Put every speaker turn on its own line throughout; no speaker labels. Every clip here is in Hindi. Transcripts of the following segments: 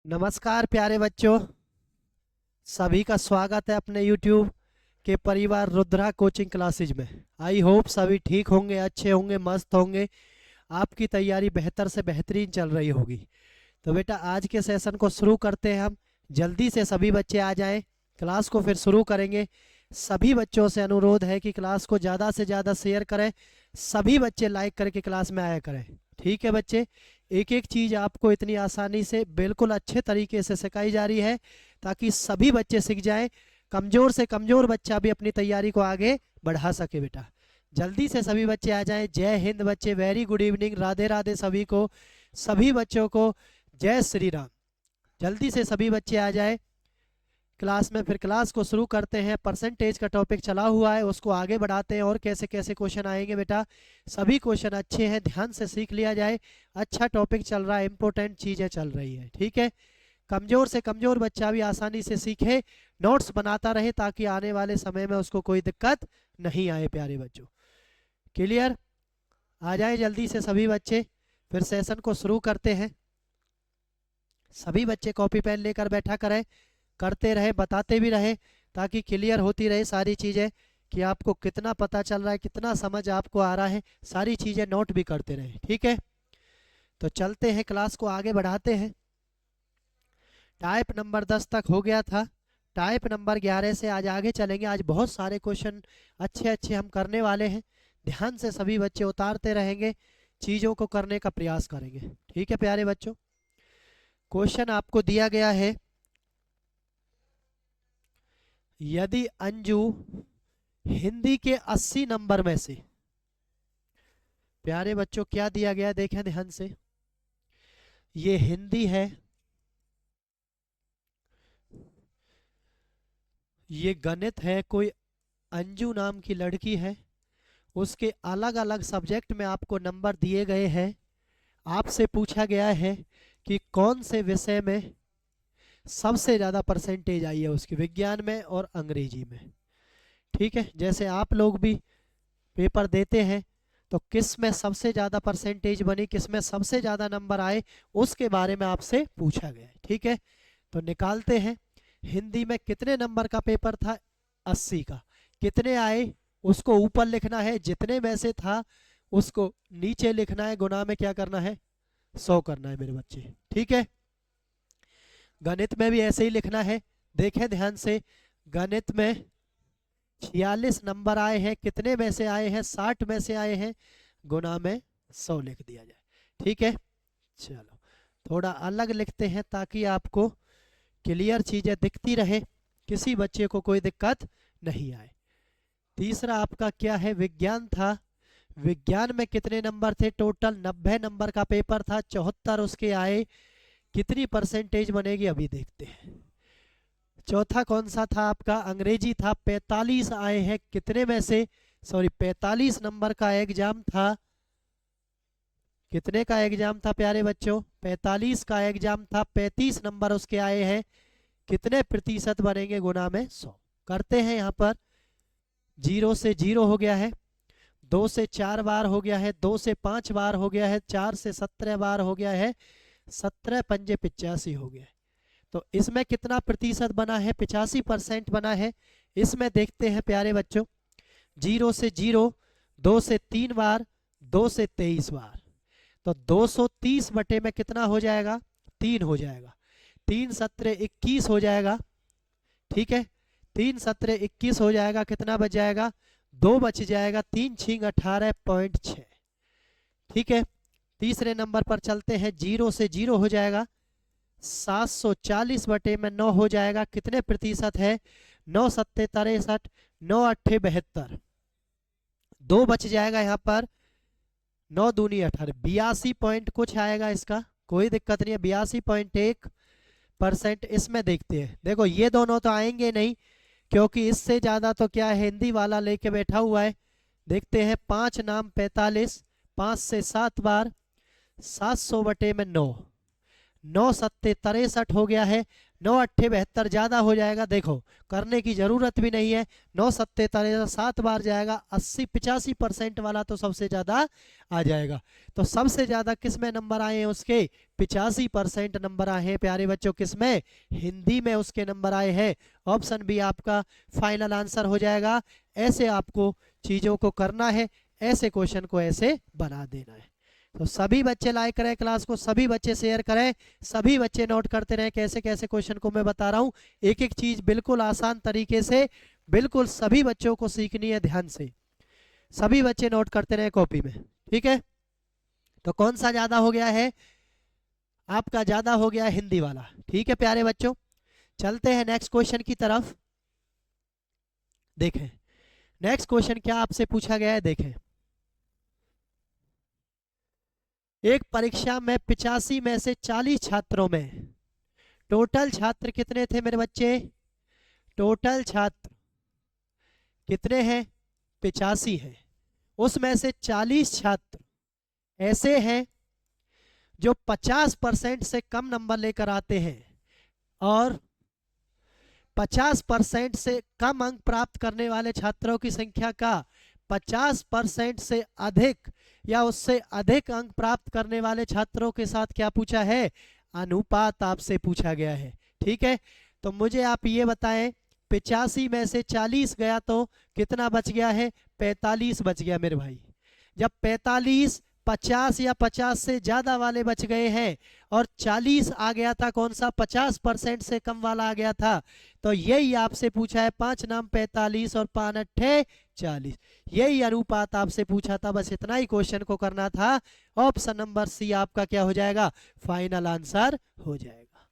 नमस्कार प्यारे बच्चों, सभी का स्वागत है अपने YouTube के परिवार रुद्रा कोचिंग क्लासेज में। आई होप सभी ठीक होंगे, अच्छे होंगे, मस्त होंगे। आपकी तैयारी बेहतर से बेहतरीन चल रही होगी। तो बेटा आज के सेशन को शुरू करते हैं हम। जल्दी से सभी बच्चे आ जाएं, क्लास को फिर शुरू करेंगे। सभी बच्चों से अनुरोध है कि क्लास को ज़्यादा से ज़्यादा शेयर करें, सभी बच्चे लाइक करके क्लास में आया करें। ठीक है बच्चे, एक एक चीज़ आपको इतनी आसानी से बिल्कुल अच्छे तरीके से सिखाई जा रही है ताकि सभी बच्चे सीख जाएं, कमज़ोर से कमज़ोर बच्चा भी अपनी तैयारी को आगे बढ़ा सके। बेटा जल्दी से सभी बच्चे आ जाएं। जय हिंद बच्चे, very good evening, Radhe Radhe सभी को, सभी बच्चों को जय श्री राम। जल्दी से सभी बच्चे आ जाए क्लास में, फिर क्लास को शुरू करते हैं। परसेंटेज का टॉपिक चला हुआ है, उसको आगे बढ़ाते हैं और कैसे कैसे क्वेश्चन आएंगे। बेटा सभी क्वेश्चन अच्छे हैं, ध्यान से सीख लिया जाए। अच्छा टॉपिक चल रहा है, इंपॉर्टेंट चीज़ें चल रही है। ठीक है, कमज़ोर से कमज़ोर बच्चा भी आसानी से सीखे, नोट्स बनाता रहे ताकि आने वाले समय में उसको कोई दिक्कत नहीं आए। प्यारे बच्चों क्लियर, आ जाए जल्दी से सभी बच्चे, फिर सेशन को शुरू करते हैं। सभी बच्चे कॉपी पेन लेकर बैठा करें, करते रहे, बताते भी रहे ताकि क्लियर होती रहे सारी चीज़ें कि आपको कितना पता चल रहा है, कितना समझ आपको आ रहा है, सारी चीज़ें नोट भी करते रहे। ठीक है, तो चलते हैं, क्लास को आगे बढ़ाते हैं। टाइप नंबर 10 तक हो गया था, टाइप नंबर 11 से आज आगे चलेंगे। आज बहुत सारे क्वेश्चन अच्छे अच्छे हम करने वाले हैं, ध्यान से सभी बच्चे उतारते रहेंगे, चीज़ों को करने का प्रयास करेंगे। ठीक है प्यारे बच्चों, क्वेश्चन आपको दिया गया है, यदि अंजू हिंदी के 80 नंबर में से, प्यारे बच्चों क्या दिया गया देखें ध्यान से, ये हिंदी है, ये गणित है, कोई अंजू नाम की लड़की है, उसके अलग अलग सब्जेक्ट में आपको नंबर दिए गए हैं। आपसे पूछा गया है कि कौन से विषय में सबसे ज़्यादा परसेंटेज आई है उसकी, विज्ञान में और अंग्रेजी में। ठीक है, जैसे आप लोग भी पेपर देते हैं तो किस में सबसे ज़्यादा परसेंटेज बनी, किस में सबसे ज़्यादा नंबर आए, उसके बारे में आपसे पूछा गया है। ठीक है, तो निकालते हैं। हिंदी में कितने नंबर का पेपर था, 80 का, कितने आए उसको ऊपर लिखना है, जितने में से था उसको नीचे लिखना है, गुना में क्या करना है, 100 करना है मेरे बच्चे। ठीक है, गणित में भी ऐसे ही लिखना है। देखें ध्यान से, गणित में 46 नंबर आए हैं, कितने में से आए हैं, 60 में से आए हैं, गुना में 100 लिख दिया जाए। ठीक है, चलो थोड़ा अलग लिखते हैं ताकि आपको क्लियर चीज़ें दिखती रहे, किसी बच्चे को कोई दिक्कत नहीं आए। तीसरा आपका क्या है, विज्ञान था। विज्ञान में कितने नंबर थे, टोटल 90 नंबर का पेपर था, 74 उसके आए, कितनी परसेंटेज बनेगी अभी देखते हैं। चौथा कौन सा था आपका, अंग्रेजी था, 45 आए हैं, कितने में से, सॉरी 45 नंबर का एग्जाम था, कितने का एग्जाम था प्यारे बच्चों, 45 का एग्जाम था, 35 नंबर उसके आए हैं, कितने प्रतिशत बनेंगे, गुना में 100 करते हैं। यहाँ पर 0 से 0 हो गया है, 2 से 4 बार हो गया है, 2 से 5 बार हो गया है, 4 से 17 बार हो गया है, 17 पंजे 85 हो गया है। तो इसमें कितना प्रतिशत बना है, 85% बना है। इसमें देखते हैं प्यारे बच्चों, 0 से 0, 2 से 3 बार, 2 से 23 बार, तो 230 बटे में कितना हो जाएगा, 3 हो जाएगा, 3 सत्रह 21 हो जाएगा। ठीक है, 3 सत्रह 21 हो जाएगा, कितना बच जाएगा, 2 बच जाएगा, 3 छिंग 18.6। ठीक है, तीसरे नंबर पर चलते हैं, 0 से 0 हो जाएगा, 740 बटे में 9 हो जाएगा, कितने प्रतिशत है, 9 सत्ते 63, 9 अट्ठे 72, 2 बच जाएगा यहाँ पर, 9 दूनी 18, 82 पॉइंट कुछ आएगा इसका, कोई दिक्कत नहीं है, 82.1%। इसमें देखते हैं, देखो ये दोनों तो आएंगे नहीं क्योंकि इससे ज़्यादा तो क्या है, हिंदी वाला लेके बैठा हुआ है। देखते हैं, 5 नाम 45, 5 से 7 बार, 700 बटे में 9, 9 सत्ते 63 हो गया है, 9 अट्ठे 72 ज्यादा हो जाएगा, देखो करने की जरूरत भी नहीं है। 9 सत्ते 7 बार जाएगा, 80-85% वाला तो सबसे ज्यादा आ जाएगा। तो सबसे ज्यादा किस में नंबर आए हैं उसके? 85% नंबर आए हैं प्यारे बच्चों, किस में? हिंदी में उसके नंबर आए हैं। ऑप्शन बी आपका फाइनल आंसर हो जाएगा। ऐसे आपको चीजों को करना है, ऐसे क्वेश्चन को ऐसे बना देना है। तो सभी बच्चे लाइक करें क्लास को, सभी बच्चे शेयर करें, सभी बच्चे नोट करते रहें कैसे कैसे क्वेश्चन को मैं बता रहा हूँ। एक एक चीज बिल्कुल आसान तरीके से बिल्कुल सभी बच्चों को सीखनी है, ध्यान से सभी बच्चे नोट करते रहे कॉपी में, ठीक है। तो कौन सा ज्यादा हो गया है? आपका ज्यादा हो गया हिंदी वाला, ठीक है प्यारे बच्चों। चलते हैं नेक्स्ट क्वेश्चन की तरफ। देखें नेक्स्ट क्वेश्चन क्या आपसे पूछा गया है, देखें। एक परीक्षा में 85 में से 40 छात्रों में टोटल छात्र कितने थे मेरे बच्चे? टोटल छात्र कितने हैं? 85 है। उसमें से 40 छात्र ऐसे हैं जो 50% से कम नंबर लेकर आते हैं और 50% से कम अंक प्राप्त करने वाले छात्रों की संख्या का 50% से अधिक या उससे अधिक अंक प्राप्त करने वाले छात्रों के साथ क्या पूछा है? अनुपात आपसे पूछा गया है, ठीक है। तो मुझे आप ये बताएं, 85 में से 40 गया तो कितना बच गया है? 45 बच गया मेरे भाई। जब 45 50 या 50 से ज्यादा वाले बच गए हैं और 40 आ गया था, कौन सा? 50% से कम वाला आ गया था। तो यही आपसे पूछा है, 5 नाम 45 और 5 अट्ठे 40, यही अनुपात आपसे पूछा था। बस इतना ही क्वेश्चन को करना था। ऑप्शन नंबर सी आपका क्या हो जाएगा? फाइनल आंसर हो जाएगा।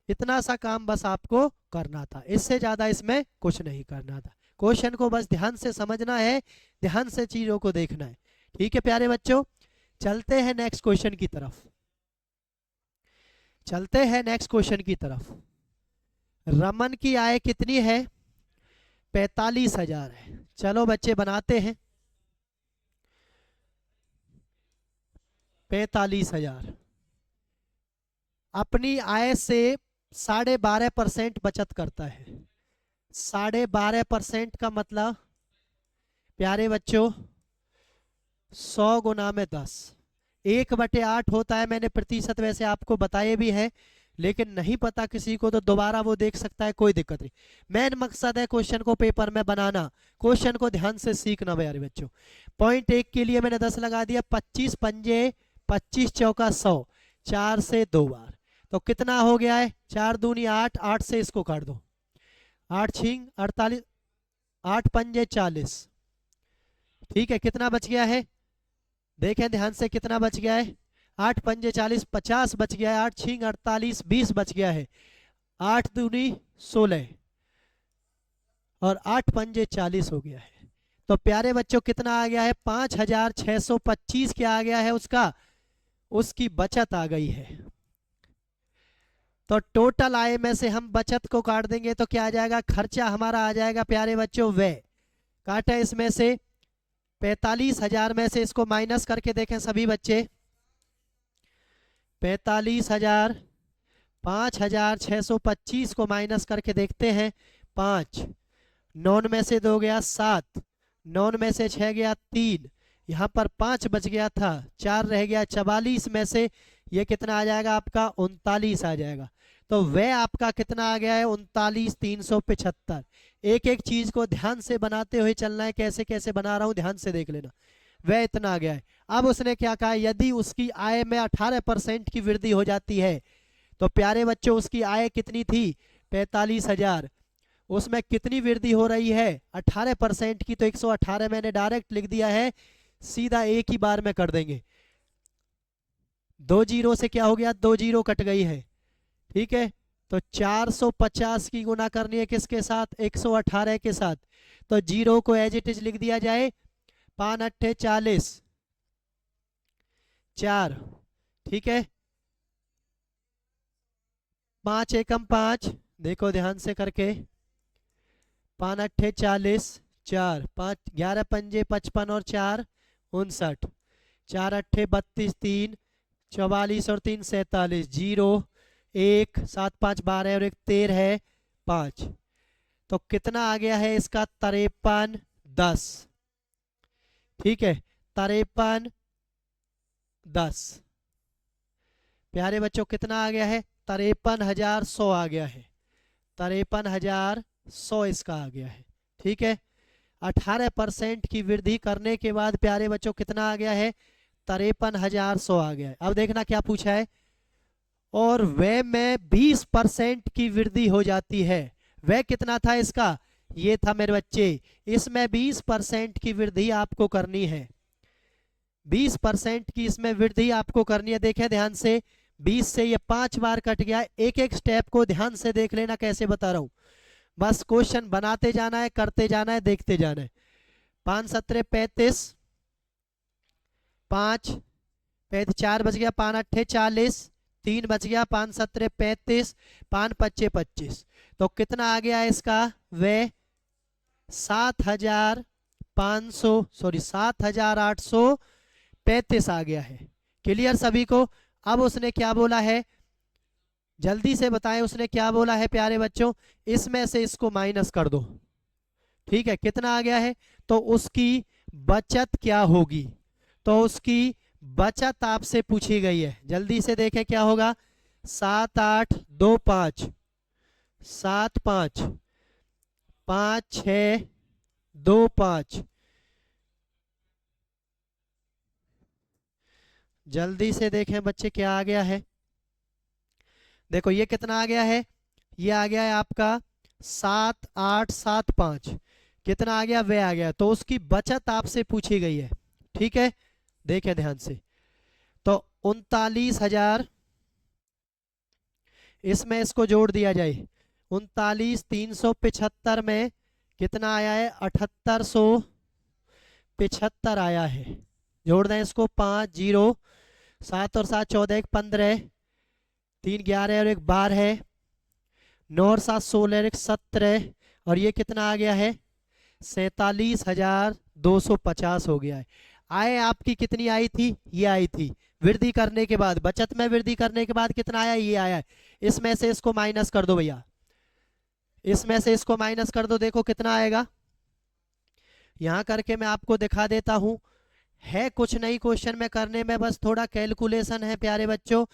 इतना सा काम बस आपको करना था, इससे ज्यादा इसमें कुछ नहीं करना था। क्वेश्चन को बस ध्यान से समझना है, ध्यान से चीजों को देखना है, ठीक है प्यारे बच्चों। चलते हैं नेक्स्ट क्वेश्चन की तरफ, चलते हैं नेक्स्ट क्वेश्चन की तरफ। रमन की आय कितनी है? 45,000 है। चलो बच्चे बनाते हैं। 45,000 अपनी आय से 12.5% बचत करता है। 12.5% का मतलब प्यारे बच्चों 100 गुना में 10, 1/8 होता है। मैंने प्रतिशत वैसे आपको बताए भी है, लेकिन नहीं पता किसी को तो दोबारा वो देख सकता है, कोई दिक्कत नहीं। मेन मकसद है क्वेश्चन को पेपर में बनाना, क्वेश्चन को ध्यान से सीखना प्यारे बच्चों। पॉइंट 1 के लिए मैंने 10 लगा दिया। 25 पंजे 25 चौका 100, 4 से 2 बार तो कितना हो गया है? 4 दूनी 8, 8 से इसको काट दो, 8 छिंग 48, 8 पंजे 40, ठीक है। कितना बच गया है? देखें ध्यान से कितना बच गया है? 8 पंजे 40, 50 बच गया है। 8 छिंग 48, 20 बच गया है। 8 दूनी 16 और 8 पंजे 40 हो गया है। तो प्यारे बच्चों कितना आ गया है? 5,625 क्या आ गया है उसका? उसकी बचत आ गई है। तो टोटल आय में से हम बचत को काट देंगे तो क्या आ जाएगा? खर्चा हमारा आ जाएगा प्यारे बच्चों व्यय। काटा इसमें से 45,000 में से इसको माइनस करके देखें सभी बच्चे। 45,000 5,625 को माइनस करके देखते हैं। 5 9 में से 2 गया 7, 9 में से 6 गया 3, यहाँ पर 5 बच गया था, 4 रह गया। 44 में से ये कितना आ जाएगा आपका? 39 आ जाएगा। तो वह आपका कितना आ गया है? 39,375। एक एक चीज को ध्यान से बनाते हुए चलना है, कैसे कैसे बना रहा हूं ध्यान से देख लेना। वह इतना आ गया है। अब उसने क्या कहा? यदि उसकी आय में 18% की वृद्धि हो जाती है तो प्यारे बच्चों उसकी आय कितनी थी? 45,000। उसमें कितनी वृद्धि हो रही है? 18% की। तो 118 मैंने डायरेक्ट लिख दिया है, सीधा एक ही बार में कर देंगे। 2 जीरो से क्या हो गया? 2 जीरो कट गई है, ठीक है। तो 450 की गुना करनी है किसके साथ? 118 के साथ। तो जीरो को एज इट इज लिख दिया जाए। 5 अट्ठे 40, 4, ठीक है। 5 एकम 5, देखो ध्यान से करके। 5 अट्ठे 40, 4 5 11 पंजे 55 और 4 59, 4 अट्ठे 32, 3 44 और 3 47, जीरो 1 7 5 12 और एक 13 है 5, तो कितना आ गया है इसका 53 10। ठीक है, 53 10 प्यारे बच्चों कितना आ गया है 53,100 आ गया है, 53,100 इसका आ गया है। ठीक है, 18% की वृद्धि करने के बाद प्यारे बच्चों कितना आ गया है 53,100 आ गया है। अब देखना क्या पूछा है, और व्यय में 20% की वृद्धि हो जाती है। व्यय कितना था इसका, ये था मेरे बच्चे, इसमें 20% की वृद्धि आपको करनी है, 20% की इसमें वृद्धि आपको करनी है। देखें ध्यान से, 20 से ये 5 बार कट गया, एक एक स्टेप को ध्यान से देख लेना कैसे बता रहा हूं, बस क्वेश्चन बनाते जाना है, करते जाना है, देखते जाना है। 5 17 35, 5 4 बच गया, 5 8 40, 3 बच गया, 5 17 35, 5 25 25, तो कितना आ गया इसका व्यय 7,835 आ गया है। क्लियर सभी को। अब उसने क्या बोला है, जल्दी से बताएं उसने क्या बोला है प्यारे बच्चों, इसमें से इसको माइनस कर दो। ठीक है, कितना आ गया है, तो उसकी बचत क्या होगी, तो उसकी बचत आपसे पूछी गई है। जल्दी से देखें क्या होगा, 7 8 2 5, 7 5 5 6 2 5, जल्दी से देखें बच्चे क्या आ गया है। देखो ये कितना आ गया है, ये आ गया है आपका 7 8 7 5, कितना आ गया, वे आ गया, तो उसकी बचत आपसे पूछी गई है। ठीक है, देखें ध्यान से, तो 39,000, इसमें इसको जोड़ दिया जाए, 39,375 में कितना आया है 7,875 आया है। जोड़ दें इसको, 5 0, 7 और 7 14, 1 15, 3 11 और 1 12, 9 और 7 16 और 1 17, और ये कितना आ गया है 47,250 हो गया है। आय आपकी कितनी आई थी, ये आई थी वृद्धि करने के बाद, बचत में वृद्धि करने के बाद कितना आया, ये आया है। इसमें से इसको माइनस कर दो भैया, इसमें से इसको माइनस कर दो, देखो कितना आएगा। यहां करके मैं आपको दिखा देता हूं, है कुछ नहीं क्वेश्चन में करने में, बस थोड़ा कैलकुलेशन है प्यारे बच्चों,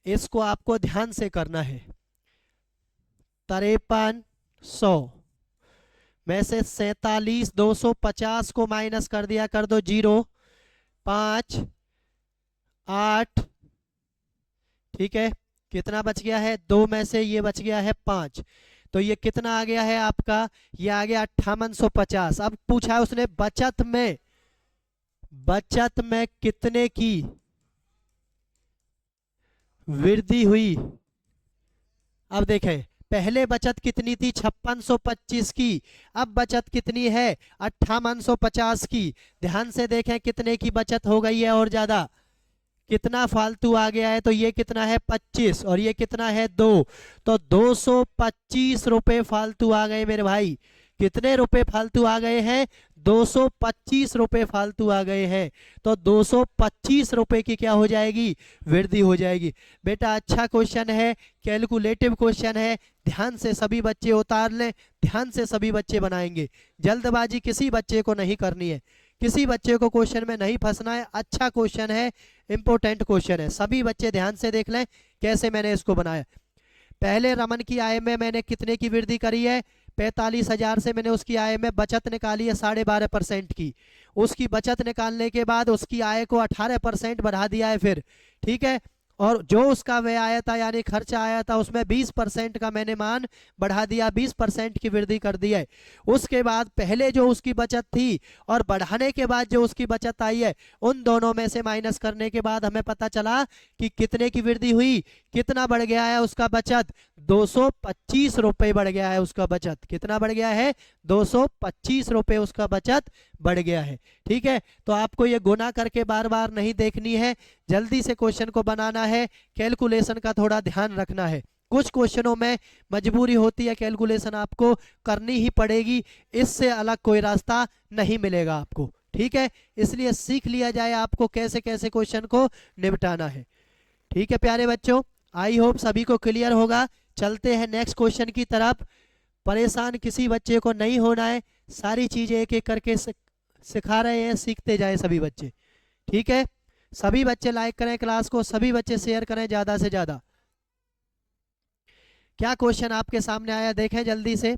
इसको आपको ध्यान से करना है। 53,100 में से 47,250 को माइनस कर दिया, कर दो 0 5 8, ठीक है, कितना बच गया है 2 में से ये बच गया है 5, तो ये कितना आ गया है आपका, ये आ गया 5850। अब पूछा है उसने बचत में, बचत में कितने की वृद्धि हुई। अब देखें, पहले बचत कितनी थी 5625 की, अब बचत कितनी है 5850 की। ध्यान से देखें कितने की बचत हो गई है और ज्यादा, कितना फालतू आ गया है, तो ये कितना है 25 और ये कितना है 2, तो 225 रुपए फालतू आ गए मेरे भाई। कितने रुपए फालतू आ गए हैं, 225 रुपए फालतू आ गए हैं, तो 225 रुपए की क्या हो जाएगी, वृद्धि हो जाएगी। बेटा अच्छा क्वेश्चन है, कैलकुलेटिव क्वेश्चन है, ध्यान से सभी बच्चे उतार लें, ध्यान से सभी बच्चे बनाएंगे, जल्दबाजी किसी बच्चे को नहीं करनी है, किसी बच्चे को क्वेश्चन में नहीं फंसना है। अच्छा क्वेश्चन है, इंपॉर्टेंट क्वेश्चन है, सभी बच्चे ध्यान से देख लें कैसे मैंने इसको बनाया। पहले रमन की आय में मैंने कितने की वृद्धि करी है, 45,000 से मैंने उसकी आय में बचत निकाली है 12.5% की, उसकी बचत निकालने के बाद उसकी आय को 18% बढ़ा दिया है फिर, ठीक है, और जो उसका व्यय आया था यानी खर्चा आया था उसमें 20% का मैंने मान बढ़ा दिया, 20% की वृद्धि कर दी है। उसके बाद पहले जो उसकी बचत थी और बढ़ाने के बाद जो उसकी बचत आई है, उन दोनों में से माइनस करने के बाद हमें पता चला कि कितने की वृद्धि हुई, कितना बढ़ गया है उसका बचत, 225 रुपए बढ़ गया है उसका बचत। कितना बढ़ गया है, 225 रुपए उसका बचत बढ़ गया है। ठीक है, तो आपको ये गुना करके बार बार नहीं देखनी है, जल्दी से क्वेश्चन को बनाना है, कैलकुलेशन का थोड़ा ध्यान रखना है। कुछ क्वेश्चनों में मजबूरी होती है, कैलकुलेशन आपको करनी ही पड़ेगी, इससे अलग कोई रास्ता नहीं मिलेगा आपको। ठीक है, इसलिए सीख लिया जाए आपको कैसे कैसे क्वेश्चन को निपटाना है। ठीक है प्यारे बच्चों, आई होप सभी को क्लियर होगा। चलते हैं नेक्स्ट क्वेश्चन की तरफ। परेशान किसी बच्चे को नहीं होना है, सारी चीजें एक एक करके सिखा रहे हैं, सीखते जाए सभी बच्चे। ठीक है, सभी बच्चे लाइक करें क्लास को, सभी बच्चे शेयर करें ज्यादा से ज्यादा। क्या क्वेश्चन आपके सामने आया देखें जल्दी से।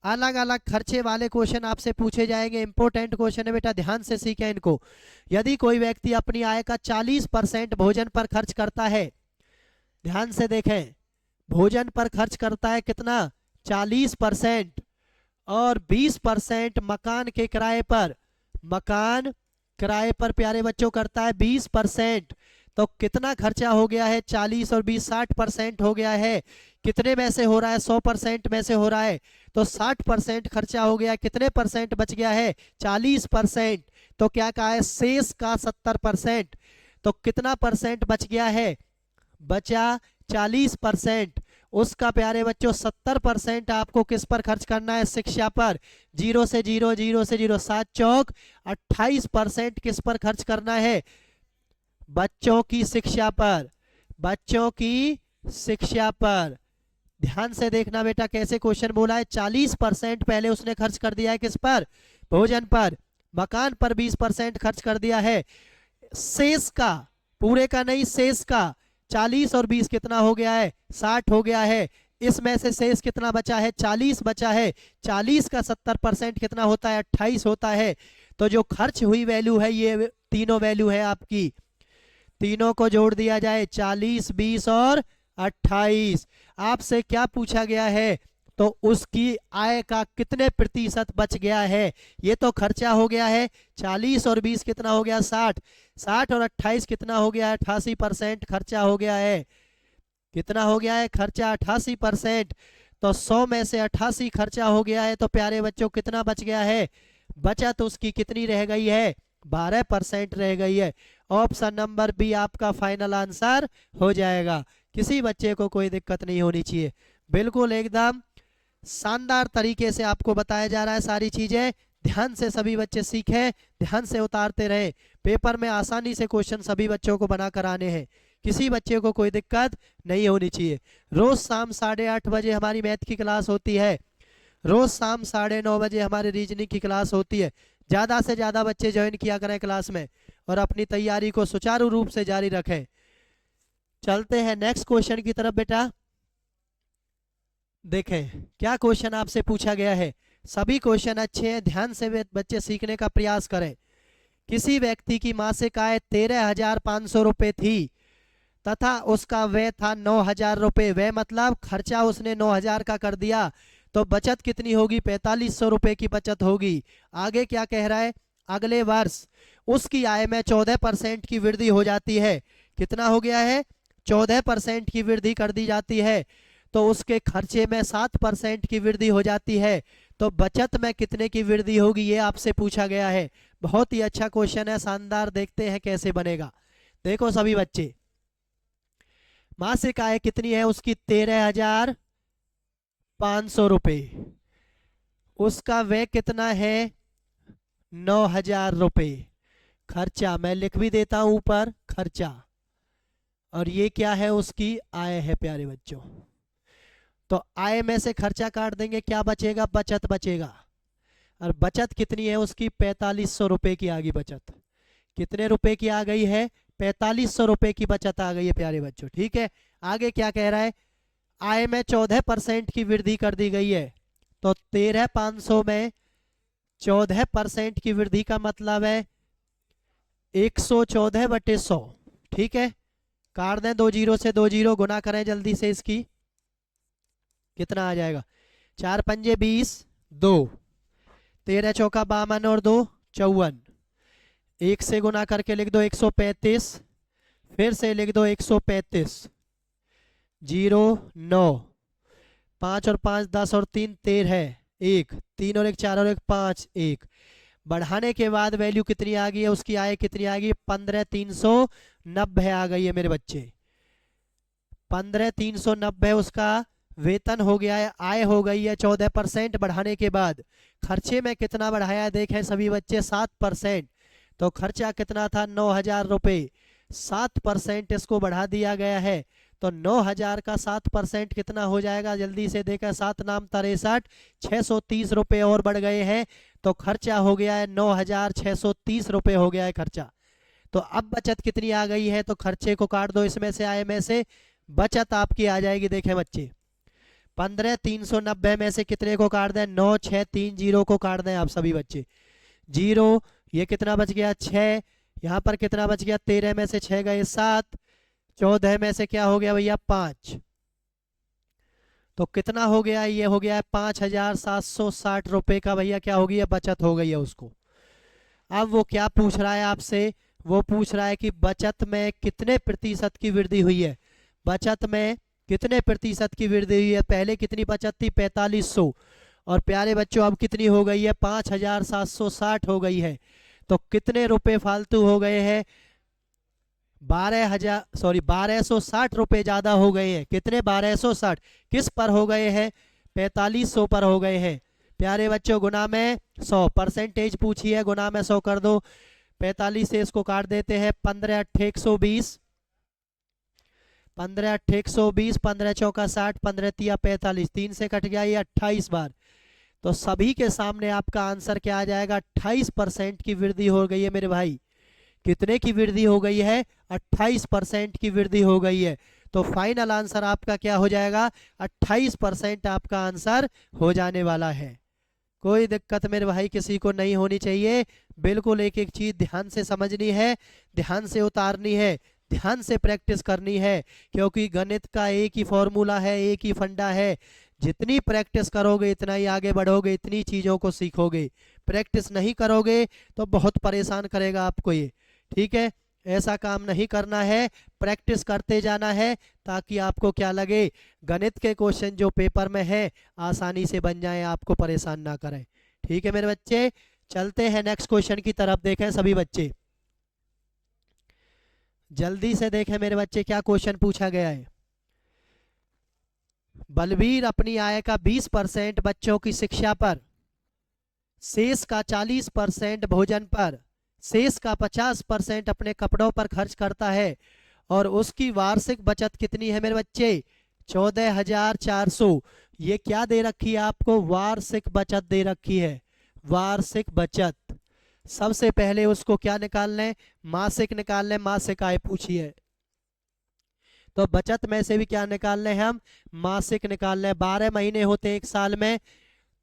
अलग अलग खर्चे वाले क्वेश्चन आपसे पूछे जाएंगे, इंपॉर्टेंट क्वेश्चन है बेटा, ध्यान से सीखें इनको। यदि कोई व्यक्ति अपनी आय का 40% भोजन पर खर्च करता है, ध्यान से देखें, भोजन पर खर्च करता है कितना, 40%, और 20% मकान के किराए पर, मकान किराए पर प्यारे बच्चों करता है 20%, तो कितना खर्चा हो गया है, 40 और 20 60% हो गया है। कितने में से हो रहा है, 100% में से हो रहा है, तो 60% खर्चा हो गया, कितने परसेंट बच गया है, 40%। तो क्या कहा है, शेष का 70%, तो कितना परसेंट बच गया है, बचा 40%। उसका प्यारे बच्चों 70% आपको किस पर खर्च करना है, शिक्षा पर। 0 से 0, 0 से 0, 7 चौक 28% किस पर खर्च करना है, बच्चों की शिक्षा पर, बच्चों की शिक्षा पर। ध्यान से देखना बेटा कैसे क्वेश्चन बोला है, 40% पहले उसने खर्च कर दिया है किस पर, भोजन पर। मकान पर 20% खर्च कर दिया है। शेष का, पूरे का नहीं, शेष का 40 और 20 कितना हो गया है, 60 हो गया है। इसमें से शेष कितना बचा है, 40 बचा है। 40 का 70% कितना होता है, 28 होता है। तो जो खर्च हुई वैल्यू है, ये तीनों वैल्यू है आपकी, तीनों को जोड़ दिया जाए, 40, 20 और 28। आपसे क्या पूछा गया है, तो उसकी आय का कितने प्रतिशत बच गया है। ये तो खर्चा हो गया है, 40 और 20 कितना हो गया, 60, 60 और 28 कितना हो गया है, 88% खर्चा हो गया है। कितना हो गया है खर्चा, 88%। तो 100 में से 88 खर्चा हो गया है, तो प्यारे बच्चों कितना बच गया है, बचत उसकी कितनी रह गई है, 12% रह गई है। ऑप्शन नंबर बी आपका फाइनल आंसर हो जाएगा। किसी बच्चे को कोई दिक्कत नहीं होनी चाहिए, बिल्कुल एकदम शानदार तरीके से आपको बताया जा रहा है सारी चीजें। ध्यान से सभी बच्चे सीखें, ध्यान से उतारते रहे, पेपर में आसानी से क्वेश्चन सभी बच्चों को बना कर आने हैं, किसी बच्चे को कोई दिक्कत नहीं होनी चाहिए। रोज शाम 8:30 बजे हमारी मैथ की क्लास होती है, रोज शाम 9:30 बजे हमारी रीजनिंग की क्लास होती है। ज्यादा से ज्यादा बच्चे ज्वाइन किया करें क्लास में, और अपनी तैयारी को सुचारू रूप से जारी रखें। चलते हैं नेक्स्ट क्वेश्चन की तरफ बेटा। देखें क्या क्वेश्चन आपसे पूछा गया है, सभी क्वेश्चन अच्छे हैं, ध्यान से बच्चे सीखने का प्रयास करें। किसी व्यक्ति की मासिक आय 13,500 रुपए थी तथा उसका व्यय था 9,000 रुपए, व्यय मतलब खर्चा उसने 9,000 का कर दिया, तो बचत कितनी होगी, 4,500 रुपए की बचत होगी। आगे क्या कह रहा है, अगले वर्ष उसकी आय में 14% की वृद्धि हो जाती है। कितना हो गया है, 14% की वृद्धि कर दी जाती है, तो उसके खर्चे में 7% की वृद्धि हो जाती है, तो बचत में कितने की वृद्धि होगी, ये आपसे पूछा गया है। बहुत ही अच्छा क्वेश्चन है, शानदार, देखते हैं कैसे बनेगा। देखो सभी बच्चे, मासिक आय कितनी है उसकी, 13,500 रुपए, उसका व्यय कितना है, 9,000 रुपए। खर्चा मैं लिख भी देता हूं ऊपर, खर्चा, और ये क्या है, उसकी आय है प्यारे बच्चों। तो आय में से खर्चा काट देंगे, क्या बचेगा, बचत बचेगा। और बचत कितनी है उसकी, 4,500 रुपए की आ गई बचत। कितने रुपए की आ गई है, 4,500 रुपए की बचत आ गई है प्यारे बच्चों। ठीक है, आगे क्या कह रहा है, आय में 14% की वृद्धि कर दी गई है, तो 13,500 में 14% की वृद्धि का मतलब है 114/100। ठीक है, काट दें, 2 जीरो से 2 जीरो, गुना करें जल्दी से इसकी, कितना आ जाएगा, 4 पंजे 20, 2, 13 चौका 52 और 2 54, 1 से गुना करके लिख दो 135, फिर से लिख दो 135, 0 9, 5 और 5 10 और 3 13, 1 3 और 1 4 और 1 5 1, बढ़ाने के बाद वैल्यू कितनी आ गई है उसकी, आय कितनी आ गई, 15,390 आ गई है मेरे बच्चे। 15,390 उसका वेतन हो गया है, आय हो गई है 14% बढ़ाने के बाद। खर्चे में कितना बढ़ाया देखें सभी बच्चे, 7%। तो खर्चा कितना था, 9,000 रुपए, 7% इसको बढ़ा दिया गया है, तो 9,000 का 7% कितना हो जाएगा, जल्दी से देखा, 7 नाम 63, 630 रुपये और बढ़ गए हैं। तो खर्चा हो गया है 9,630 रुपये हो गया है खर्चा। तो अब बचत कितनी आ गई है, तो खर्चे को काट दो इसमें से, आय में से, बचत आपकी आ जाएगी। देखें बच्चे, 15,390 में से कितने को काट दें, 9,630 को काट दें आप सभी बच्चे, जीरो, ये कितना बच गया 6, यहाँ पर कितना बच गया, 13 में से 6 गए 7, 14 में से क्या हो गया भैया 5, तो कितना हो गया, ये हो गया है 5,760 रुपये का भैया क्या हो गई है, बचत हो गई है उसको। अब वो क्या पूछ रहा है आपसे, वो पूछ रहा है कि बचत में कितने प्रतिशत की वृद्धि हुई है, बचत में कितने प्रतिशत की वृद्धि हुई है। पहले कितनी बचत थी, 4500, और प्यारे बच्चों अब कितनी हो गई है, 5,760 हो गई है। तो कितने रुपए फालतू हो गए हैं, 1260 रुपए ज्यादा हो गए हैं। कितने, 1260, किस पर हो गए हैं, 4500 पर हो गए हैं। प्यारे बच्चों गुना में 100, परसेंटेज पूछी है, गुना में 100 कर दो, 45 से इसको काट देते हैं, 15 अट्ठे 120, 15 अट्ठे 120, 15 चौका 60, 15 तिया 45, 3 से कट गया ये 28 बार। तो सभी के सामने आपका आंसर क्या आ जाएगा, 28% की वृद्धि हो गई है मेरे भाई। कितने की वृद्धि हो गई है, 28% की वृद्धि हो गई है। तो फाइनल आंसर आपका क्या हो जाएगा, 28% आपका आंसर हो जाने वाला है। कोई दिक्कत मेरे भाई किसी को नहीं होनी चाहिए, बिल्कुल एक एक चीज ध्यान से समझनी है, ध्यान से उतारनी है, ध्यान से प्रैक्टिस करनी है, क्योंकि गणित का एक ही फॉर्मूला है, एक ही फंडा है। जितनी प्रैक्टिस करोगे इतना ही आगे बढ़ोगे, इतनी चीज़ों को सीखोगे। प्रैक्टिस नहीं करोगे तो बहुत परेशान करेगा आपको ये, ठीक है। ऐसा काम नहीं करना है, प्रैक्टिस करते जाना है, ताकि आपको क्या लगे, गणित के क्वेश्चन जो पेपर में है आसानी से बन जाए, आपको परेशान ना करें। ठीक है मेरे बच्चे, चलते हैं नेक्स्ट क्वेश्चन की तरफ। देखें सभी बच्चे, जल्दी से देखें मेरे बच्चे क्या क्वेश्चन पूछा गया है। बलबीर अपनी आय का 20% बच्चों की शिक्षा पर, शेष का 40% भोजन पर, शेष का 50% अपने कपड़ों पर खर्च करता है, और उसकी वार्षिक बचत कितनी है मेरे बच्चे, 14,400। ये क्या दे रखी है आपको, वार्षिक बचत दे रखी है, वार्षिक बचत। सबसे पहले उसको क्या निकाल लें, मासिक निकाल लें, मासिक आय पूछी है, तो बचत में से भी क्या निकाल लें हम, मासिक निकाल लें। 12 महीने होते हैं एक साल में,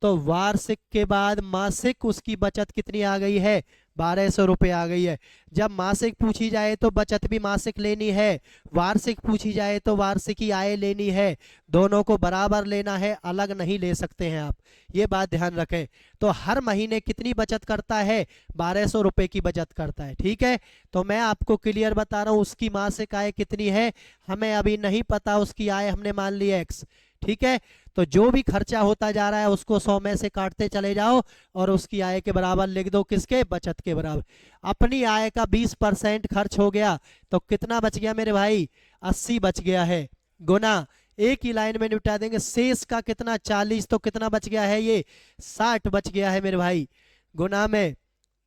तो वार्षिक के बाद मासिक उसकी बचत कितनी आ गई है, 1200 रुपये आ गई है। जब मासिक पूछी जाए तो बचत भी मासिक लेनी है, वार्षिक पूछी जाए तो वार्षिकी आय लेनी है, दोनों को बराबर लेना है, अलग नहीं ले सकते हैं आप, ये बात ध्यान रखें। तो हर महीने कितनी बचत करता है, 1200 रुपये की बचत करता है, ठीक है। तो मैं आपको क्लियर बता रहा हूँ, उसकी मासिक आय कितनी है हमें अभी नहीं पता, उसकी आय हमने मान ली x, ठीक है। तो जो भी खर्चा होता जा रहा है उसको 100 में से काटते चले जाओ, और उसकी आय के बराबर लिख दो, किसके, बचत के बराबर। अपनी आय का 20% खर्च हो गया, तो कितना बच गया मेरे भाई, 80 बच गया है, गुना, एक ही लाइन में निपटा देंगे, शेष का कितना 40, तो कितना बच गया है, ये 60 बच गया है मेरे भाई, गुना में।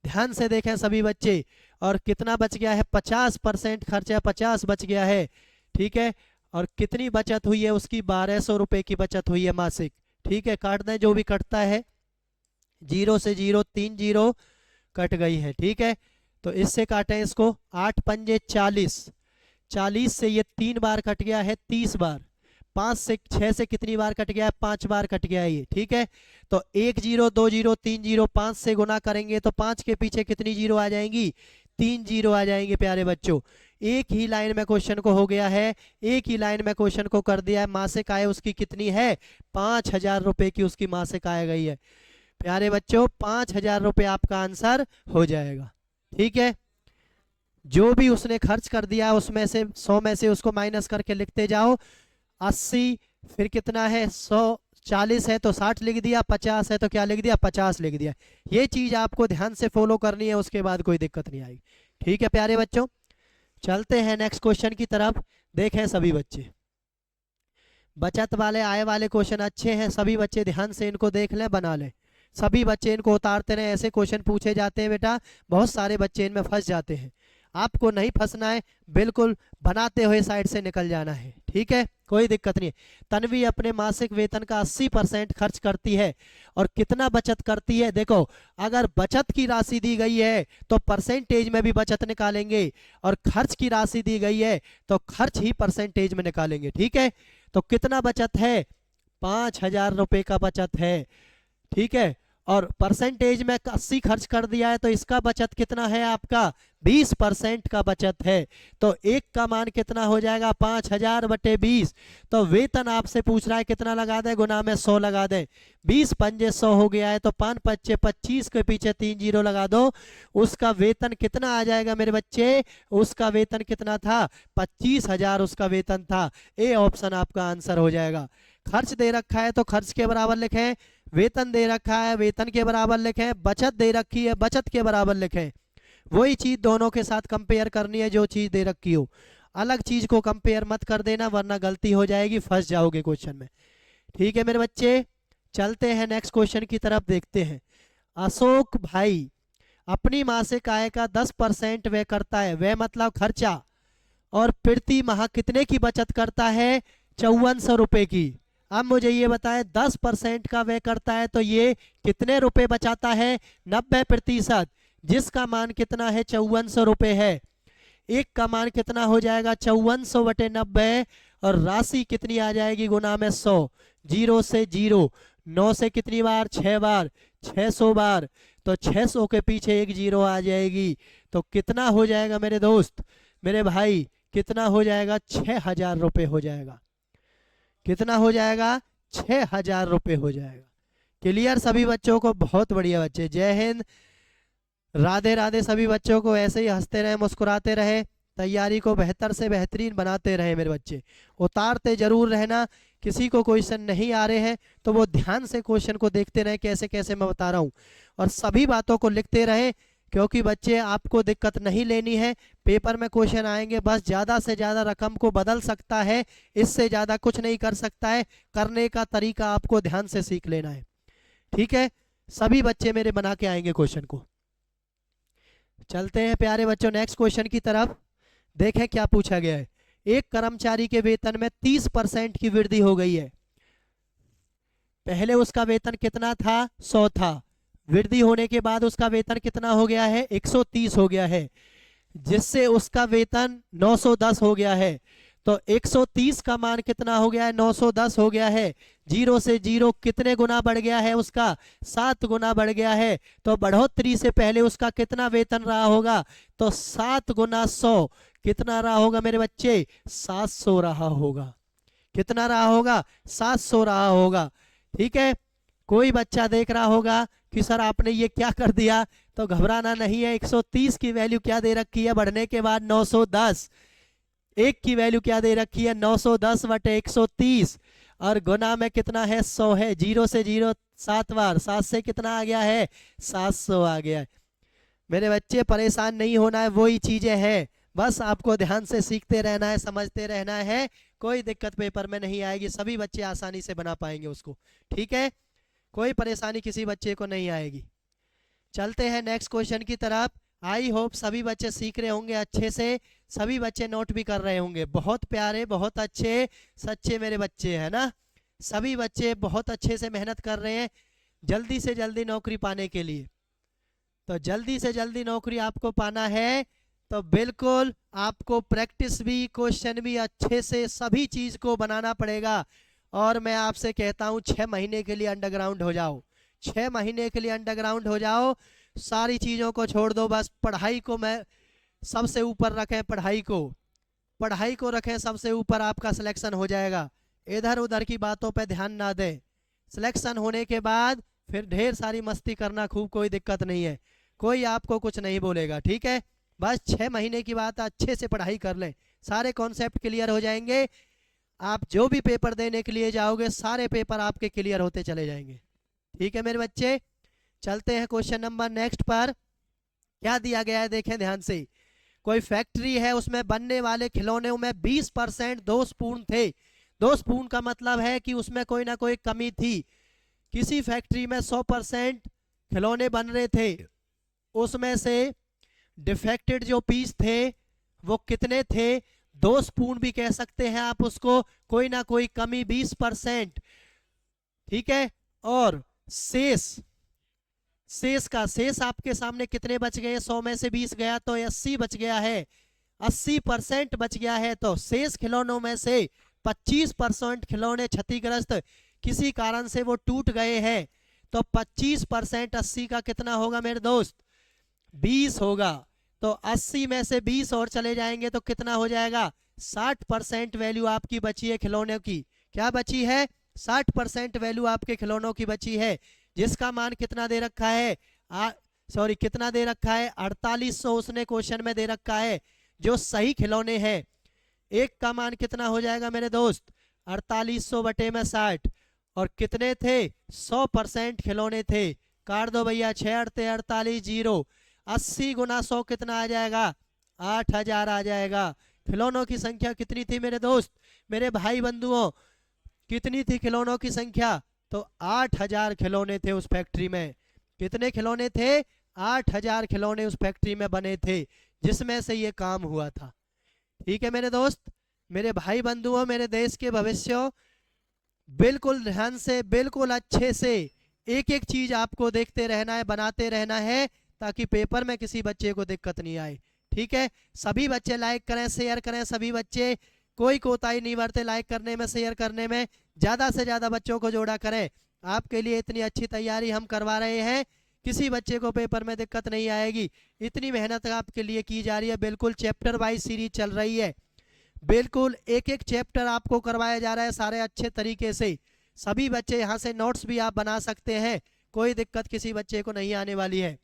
ध्यान से देखें सभी बच्चे, और कितना बच गया है, 50% खर्चा 50 बच गया है, ठीक है। और कितनी बचत हुई है उसकी, 1200 रुपये की बचत हुई है मासिक, ठीक है। काट दें जो भी कटता है, 0 से 0, 3 0 कट गई है, ठीक है। तो इससे काटें इसको, 8 पंजे 40, 40 से ये 3 बार कट गया है, 30 बार, 5 से 6 से कितनी बार कट गया है, 5 बार कट गया है ये, ठीक है। तो 1 0 2 0 3 0, 5 से गुना करेंगे तो 5 के पीछे कितनी जीरो आ जाएंगी, 3 जीरो आ जाएंगे प्यारे बच्चों। एक ही लाइन में क्वेश्चन को हो गया है, एक ही लाइन में क्वेश्चन को कर दिया है। मासिक आय उसकी कितनी है, 5,000 रुपए की उसकी मासिक आय गई है प्यारे बच्चों, 5,000 रुपए आपका आंसर हो जाएगा, ठीक है। जो भी उसने खर्च कर दिया उसमें से 100 में से उसको माइनस करके लिखते जाओ, 80, फिर कितना है 100, 40 है तो 60 लिख दिया, 50 है तो क्या लिख दिया, 50 लिख दिया। ये चीज आपको ध्यान से फॉलो करनी है, उसके बाद कोई दिक्कत नहीं आएगी, ठीक है प्यारे बच्चों। चलते हैं नेक्स्ट क्वेश्चन की तरफ। देखें सभी बच्चे, बचत वाले आय वाले क्वेश्चन अच्छे हैं, सभी बच्चे ध्यान से इनको देख लें, बना लें, सभी बच्चे इनको उतारते रहे। ऐसे क्वेश्चन पूछे जाते हैं बेटा, बहुत सारे बच्चे इनमें फंस जाते हैं। आपको नहीं फंसना है, बिल्कुल बनाते हुए साइड से निकल जाना है, ठीक है, कोई दिक्कत नहीं है। तन्वी अपने मासिक वेतन का 80% खर्च करती है और कितना बचत करती है। देखो, अगर बचत की राशि दी गई है तो परसेंटेज में भी बचत निकालेंगे, और खर्च की राशि दी गई है तो खर्च ही परसेंटेज में निकालेंगे, ठीक है। तो कितना बचत है, 5,000 रुपये का बचत है, ठीक है। और परसेंटेज में 80 खर्च कर दिया है तो इसका बचत कितना है आपका, 20% का बचत है। तो एक का मान कितना हो जाएगा, 5,000 बटे 20। तो वेतन आपसे पूछ रहा है कितना लगा दें, गुना में 100 लगा दें। 20 पंजे 100 हो गया है तो 5 पच्चे 25 के पीछे 3 जीरो लगा दो। उसका वेतन कितना आ जाएगा मेरे बच्चे, उसका वेतन कितना था, 25,000 उसका वेतन था। ए ऑप्शन आपका आंसर हो जाएगा। खर्च दे रखा है तो खर्च के बराबर लिखें, वेतन दे रखा है वेतन के बराबर लिखें, बचत दे रखी है बचत के बराबर लिखें। वही चीज दोनों के साथ कंपेयर करनी है जो चीज दे रखी हो। अलग चीज को कंपेयर मत कर देना वरना गलती हो जाएगी, फंस जाओगे क्वेश्चन में, ठीक है मेरे बच्चे। चलते हैं नेक्स्ट क्वेश्चन की तरफ, देखते हैं। अशोक भाई अपनी मासिक आय का 10% व्यय करता है, व्यय मतलब खर्चा, और प्रति माह कितने की बचत करता है, 5400 रुपए की। अब मुझे ये बताएं, 10% का व्यय करता है तो ये कितने रुपए बचाता है, 90%, जिसका मान कितना है, 5400 रुपए है। एक का मान कितना हो जाएगा, 5400 बटे 90, और राशि कितनी आ जाएगी, गुना में 100, जीरो से जीरो, 9 से कितनी बार, 6 बार, 600 बार, तो 600 के पीछे एक जीरो आ जाएगी। तो कितना हो जाएगा मेरे दोस्त, मेरे भाई, कितना हो जाएगा, 6,000 रुपये हो जाएगा। कितना हो जाएगा, 6,000 रुपये हो जाएगा। क्लियर सभी बच्चों को, बहुत बढ़िया बच्चे, जय हिंद, राधे राधे सभी बच्चों को। ऐसे ही हंसते रहे, मुस्कुराते रहे, तैयारी को बेहतर से बेहतरीन बनाते रहे मेरे बच्चे, उतारते जरूर रहना। किसी को क्वेश्चन नहीं आ रहे हैं तो वो ध्यान से क्वेश्चन को देखते रहे, कैसे कैसे मैं बता रहा हूँ, और सभी बातों को लिखते रहे, क्योंकि बच्चे आपको दिक्कत नहीं लेनी है। पेपर में क्वेश्चन आएंगे, बस ज़्यादा से ज़्यादा रकम को बदल सकता है, इससे ज़्यादा कुछ नहीं कर सकता है। करने का तरीका आपको ध्यान से सीख लेना है, ठीक है। सभी बच्चे मेरे बना के आएंगे क्वेश्चन को। चलते हैं प्यारे बच्चों नेक्स्ट क्वेश्चन की तरफ, देखें क्या पूछा गया है। एक कर्मचारी के वेतन में 30% की वृद्धि हो गई है। पहले उसका वेतन कितना था, 100 था, वृद्धि होने के बाद उसका वेतन कितना हो गया है, 130 हो गया है, जिससे उसका वेतन 910 हो गया है। तो 130 का मान कितना हो गया है, 910 हो गया है। जीरो से जीरो कितने गुना बढ़ गया है उसका, 7 गुना बढ़ गया है। तो बढ़ोतरी से पहले उसका कितना वेतन रहा होगा, तो 7 गुना 100 कितना रहा होगा मेरे बच्चे, 700 रहा होगा। कितना रहा होगा, 700 रहा होगा, ठीक है। कोई बच्चा देख रहा होगा कि सर आपने ये क्या कर दिया, तो घबराना नहीं है। 130 की वैल्यू क्या दे रखी है, बढ़ने के बाद 910, एक की वैल्यू क्या दे रखी है, 910 बटे 130, और गुना में कितना है, 100 है। जीरो से जीरो 7 बार, 7 से कितना आ गया है, 700 आ गया है। मेरे बच्चे परेशान नहीं होना है, वही चीजें हैं, बस आपको ध्यान से सीखते रहना है, समझते रहना है। कोई दिक्कत पेपर में नहीं आएगी, सभी बच्चे आसानी से बना पाएंगे उसको, ठीक है। कोई परेशानी किसी बच्चे को नहीं आएगी। चलते हैं नेक्स्ट क्वेश्चन की तरफ। आई होप सभी बच्चे सीख रहे होंगे अच्छे से, सभी बच्चे नोट भी कर रहे होंगे। बहुत प्यारे, बहुत अच्छे, सच्चे मेरे बच्चे हैं ना। सभी बच्चे बहुत अच्छे से मेहनत कर रहे हैं जल्दी से जल्दी नौकरी पाने के लिए। तो जल्दी से जल्दी नौकरी आपको पाना है तो बिल्कुल आपको प्रैक्टिस भी, क्वेश्चन भी अच्छे से सभी चीज को बनाना पड़ेगा। और मैं आपसे कहता हूँ 6 महीने के लिए अंडरग्राउंड हो जाओ, 6 महीने के लिए अंडरग्राउंड हो जाओ, सारी चीज़ों को छोड़ दो, बस पढ़ाई को मैं सबसे ऊपर रखें, पढ़ाई को रखें सबसे ऊपर, आपका सिलेक्शन हो जाएगा। इधर उधर की बातों पे ध्यान ना दें। सिलेक्शन होने के बाद फिर ढेर सारी मस्ती करना खूब, कोई दिक्कत नहीं है, कोई आपको कुछ नहीं बोलेगा, ठीक है। बस 6 महीने की बात, अच्छे से पढ़ाई कर लें, सारे कॉन्सेप्ट क्लियर हो जाएंगे। आप जो भी पेपर देने के लिए जाओगे सारे पेपर आपके क्लियर होते चले जाएंगे, ठीक है मेरे बच्चे। चलते हैं क्वेश्चन नंबर नेक्स्ट पर। क्या दिया गया है देखें ध्यान से। कोई फैक्ट्री है, उसमें बनने वाले खिलौनों में 20% दोषपूर्ण थे। दोषपूर्ण का मतलब है कि उसमें कोई ना कोई कमी थी। किसी फैक्ट्री में 100% खिलौने बन रहे थे, उसमें से डिफेक्टेड जो पीस थे वो कितने थे, 2 स्पून भी कह सकते हैं आप उसको, कोई ना कोई कमी 20%, ठीक है। और शेष आपके सामने कितने बच गए, 100 में से 20 गया तो 80 बच गया है, 80% बच गया है। तो शेष खिलौनों में से 25% खिलौने क्षतिग्रस्त किसी कारण से वो टूट गए हैं, तो 25% 80 का कितना होगा मेरे दोस्त, 20 होगा। तो 80 में से 20 और चले जाएंगे तो कितना हो जाएगा, 60% वैल्यू आपकी बची है खिलौनों की। क्या बची है, 60% वैल्यू आपके खिलौनों की बची है, जिसका मान कितना दे रखा है, कितना दे रखा है, 4800 उसने क्वेश्चन में दे रखा है। जो सही खिलौने हैं, एक का मान कितना हो जाएगा मेरे दोस्त, 4800 बटे में 60, और कितने थे, 100% खिलौने थे। काट दो भैया, 6 अड़ते 48, 0, 80 गुना 100 कितना आ जाएगा, 8000 आ जाएगा। खिलौनों की संख्या कितनी थी मेरे दोस्त, मेरे भाई बंधुओं, कितनी थी खिलौनों की संख्या, तो 8000 खिलौने थे उस फैक्ट्री में। कितने खिलौने थे, 8000 खिलौने उस फैक्ट्री में बने थे, जिसमें से ये काम हुआ था। ठीक है मेरे दोस्त, मेरे भाई बंधुओं, मेरे देश के भविष्य, बिल्कुल ध्यान से, बिल्कुल अच्छे से एक एक चीज आपको देखते रहना है, बनाते रहना है, ताकि पेपर में किसी बच्चे को दिक्कत नहीं आए। ठीक है, सभी बच्चे लाइक करें, शेयर करें, सभी बच्चे कोई कोताही नहीं बरते लाइक करने में, शेयर करने में, ज्यादा से ज्यादा बच्चों को जोड़ा करें। आपके लिए इतनी अच्छी तैयारी हम करवा रहे हैं, किसी बच्चे को पेपर में दिक्कत नहीं आएगी, इतनी मेहनत आपके लिए की जा रही है। बिल्कुल चैप्टर वाइज सीरीज चल रही है, बिल्कुल एक एक चैप्टर आपको करवाया जा रहा है सारे अच्छे तरीके से। सभी बच्चे यहाँ से नोट्स भी आप बना सकते हैं, कोई दिक्कत किसी बच्चे को नहीं आने वाली है।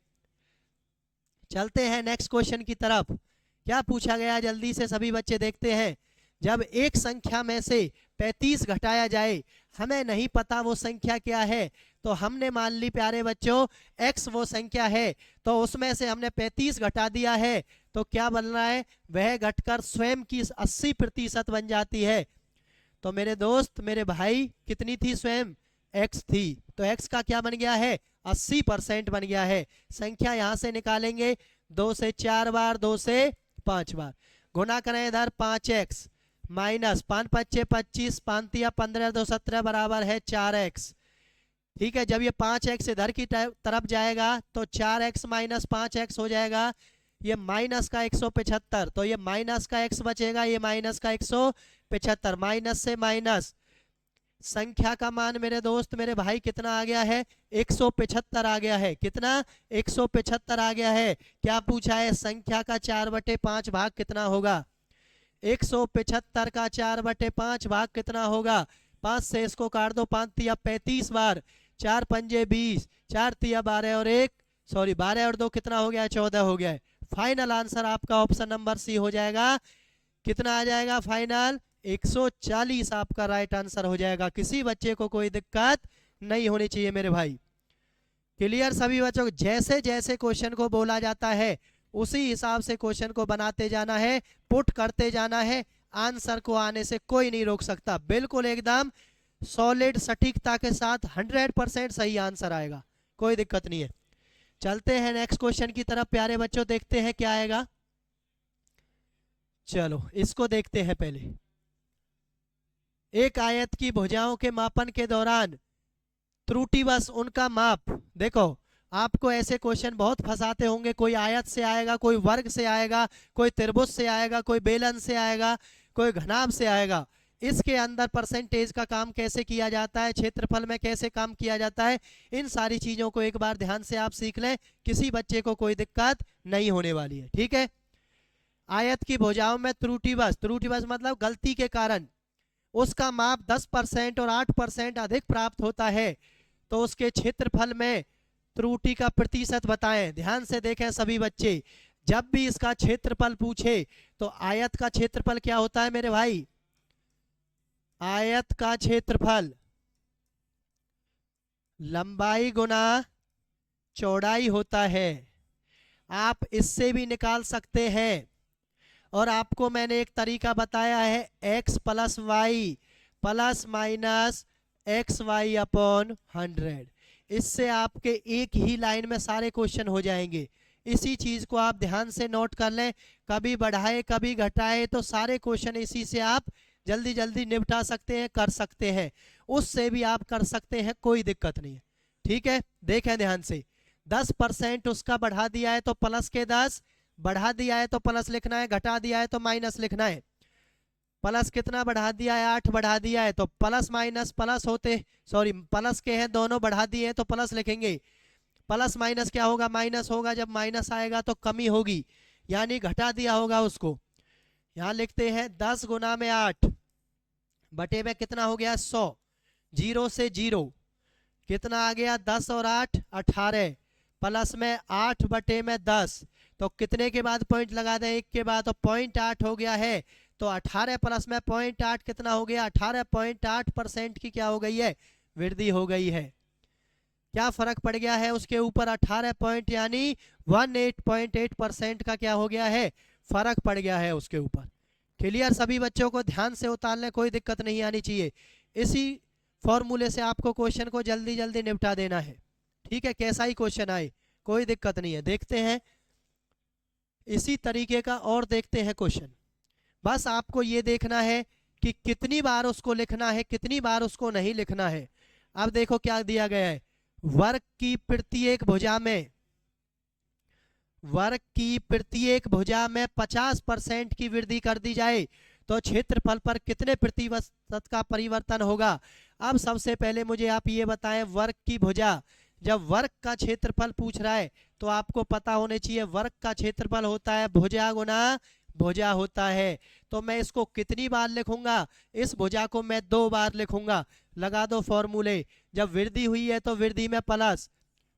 चलते हैं नेक्स्ट क्वेश्चन की तरफ। क्या पूछा गया, जल्दी से सभी बच्चे देखते हैं। जब एक संख्या में से 35 घटाया जाए, हमें नहीं पता वो संख्या क्या है, तो हमने मान ली प्यारे बच्चों x वो संख्या है, तो उसमें से हमने 35 घटा दिया है, तो क्या बन रहा है, वह घटकर स्वयं की 80% बन जाती है। तो मेरे दोस्त, मेरे भाई, कितनी थी स्वयं, x थी, तो x का क्या बन गया है, 80% बन गया है। संख्या यहां से निकालेंगे, 2 से 4 बार, 2 से 5 बार, गुना करें इधर 5x माइनस 5 पच्चे 25, 5 तिया 15, 2 17 बराबर है 4x। ठीक है, जब ये 5x इधर की तरफ जाएगा तो 4x माइनस 5x हो जाएगा, ये माइनस का 175, तो ये माइनस का x बचेगा, ये माइनस का 175, माइनस से माइनस, संख्या का मान मेरे दोस्त, मेरे भाई कितना आ गया है, 175 आ गया है। कितना, 175 आ गया है। क्या पूछा है, संख्या का 4/5 भाग कितना होगा, 175 का 4/5 भाग कितना होगा, 5 से इसको काट दो, 5 तिया 35 बार, 4 पंजे 20, 4 तिया 12 और 12 और 2 कितना हो गया, 14 हो गया है। फाइनल आंसर आपका ऑप्शन नंबर सी हो जाएगा। कितना आ जाएगा फाइनल, 140 आपका राइट आंसर हो जाएगा। किसी बच्चे को कोई दिक्कत नहीं होनी चाहिए मेरे भाई। क्लियर सभी बच्चों को, जैसे जैसे क्वेश्चन को बोला जाता है उसी हिसाब से क्वेश्चन को बनाते जाना है, पुट करते जाना है, आंसर को आने से कोई नहीं रोक सकता। बिल्कुल एकदम सॉलिड सटीकता के साथ 100% सही आंसर आएगा, कोई दिक्कत नहीं है। चलते हैं नेक्स्ट क्वेश्चन की तरफ प्यारे बच्चों, देखते हैं क्या आएगा। चलो इसको देखते हैं पहले। एक आयत की भुजाओं के मापन के दौरान त्रुटिवश उनका माप, देखो आपको ऐसे क्वेश्चन बहुत फंसाते होंगे, कोई आयत से आएगा, कोई वर्ग से आएगा, कोई त्रिभुज से आएगा, कोई बेलन से आएगा, कोई घनाभ से आएगा। इसके अंदर परसेंटेज का काम कैसे किया जाता है, क्षेत्रफल में कैसे काम किया जाता है, इन सारी चीजों को एक बार ध्यान से आप सीख लें, किसी बच्चे को कोई दिक्कत नहीं होने वाली है। ठीक है, आयत की भुजाओं में त्रुटिवश मतलब गलती के कारण उसका माप 10% और 8% अधिक प्राप्त होता है, तो उसके क्षेत्रफल में त्रुटि का प्रतिशत बताएं। ध्यान से देखें सभी बच्चे, जब भी इसका क्षेत्रफल पूछे तो आयत का क्षेत्रफल क्या होता है मेरे भाई, आयत का क्षेत्रफल लंबाई गुना चौड़ाई होता है। आप इससे भी निकाल सकते हैं, और आपको मैंने एक तरीका बताया है, x plus y plus minus x y upon 100। इससे आपके एक ही लाइन में सारे क्वेश्चन हो जाएंगे, इसी चीज को आप ध्यान से नोट कर लें, कभी बढ़ाए कभी घटाए तो सारे क्वेश्चन इसी से आप जल्दी जल्दी निपटा सकते हैं, कर सकते हैं। उससे भी आप कर सकते हैं, कोई दिक्कत नहीं है। ठीक है, देखें ध्यान से, 10% उसका बढ़ा दिया है तो प्लस के 10, बढ़ा दिया है तो प्लस लिखना है, घटा दिया है तो माइनस लिखना है। प्लस कितना बढ़ा दिया है, 8 बढ़ा दिया है तो प्लस माइनस प्लस होते, सॉरी प्लस के हैं दोनों, बढ़ा दिए हैं तो प्लस लिखेंगे। प्लस माइनस क्या होगा, माइनस होगा, जब माइनस आएगा तो कमी होगी, यानी घटा दिया होगा उसको। यहाँ लिखते हैं 10 गुना में 8 बटे में कितना हो गया 100, जीरो से जीरो कितना आ गया 10 और 8 18, प्लस में 8 बटे में 10, तो कितने के बाद पॉइंट लगा दें, 1 के बाद, तो 0.8 हो गया है। तो 18 प्लस में 0.8 कितना हो गया, 18.8% की क्या हो गई है, वृद्धि हो गई है। क्या फर्क पड़ गया है उसके ऊपर, 18 पॉइंट यानी 18.8% का क्या हो गया है, फर्क पड़ गया है उसके ऊपर। क्लियर, सभी बच्चों को ध्यान से उतार लें, कोई दिक्कत नहीं आनी चाहिए। इसी फॉर्मूले से आपको क्वेश्चन को जल्दी जल्दी निपटा देना है। ठीक है, कैसा ही क्वेश्चन आए कोई दिक्कत नहीं है। देखते हैं इसी तरीके का और देखते हैं क्वेश्चन। बस आपको ये देखना है कि कितनी बार उसको लिखना है, कितनी बार उसको नहीं लिखना है। अब देखो क्या दिया गया है, वर्ग की प्रत्येक भुजा में, वर्ग की प्रत्येक भुजा में 50% की वृद्धि कर दी जाए तो क्षेत्रफल पर कितने प्रतिशत का परिवर्तन होगा। अब सबसे पहले मुझे आप ये बताएं, वर्ग की भुजा, जब वर्ग का क्षेत्रफल पूछ रहा है तो आपको पता होने चाहिए वर्ग का क्षेत्रफल होता है भुजा गुना भुजा होता है। तो मैं इसको कितनी बार लिखूंगा, इस भुजा को मैं 2 बार लिखूंगा। लगा दो फॉर्मूले, जब वृद्धि हुई है तो वृद्धि में प्लस,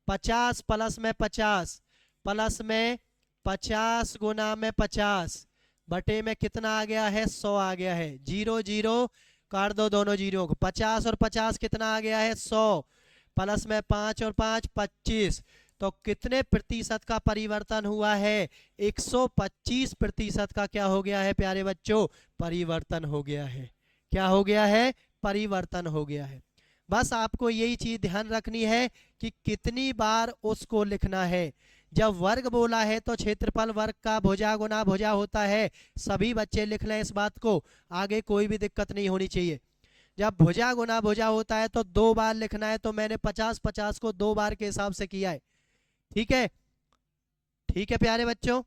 50 प्लस में 50, प्लस में 50 गुना में 50 बटे में कितना आ गया है 100 आ गया है। जीरो जीरो काट दो दोनों जीरो को, 50 और 50 कितना आ गया है 100, प्लस में 5 और 5 25, तो कितने प्रतिशत का परिवर्तन हुआ है, 125% का क्या हो गया है प्यारे बच्चों, परिवर्तन हो गया है। क्या हो गया है, परिवर्तन हो गया है। बस आपको यही चीज ध्यान रखनी है कि कितनी बार उसको लिखना है। जब वर्ग बोला है तो क्षेत्रफल वर्ग का भुजा गुना भुजा होता है, सभी बच्चे लिख लें इस बात को, आगे कोई भी दिक्कत नहीं होनी चाहिए। जब भुजा गुना भुजा होता है तो 2 बार लिखना है, तो मैंने 50-50 को 2 बार के हिसाब से किया है। ठीक है, ठीक है प्यारे बच्चों,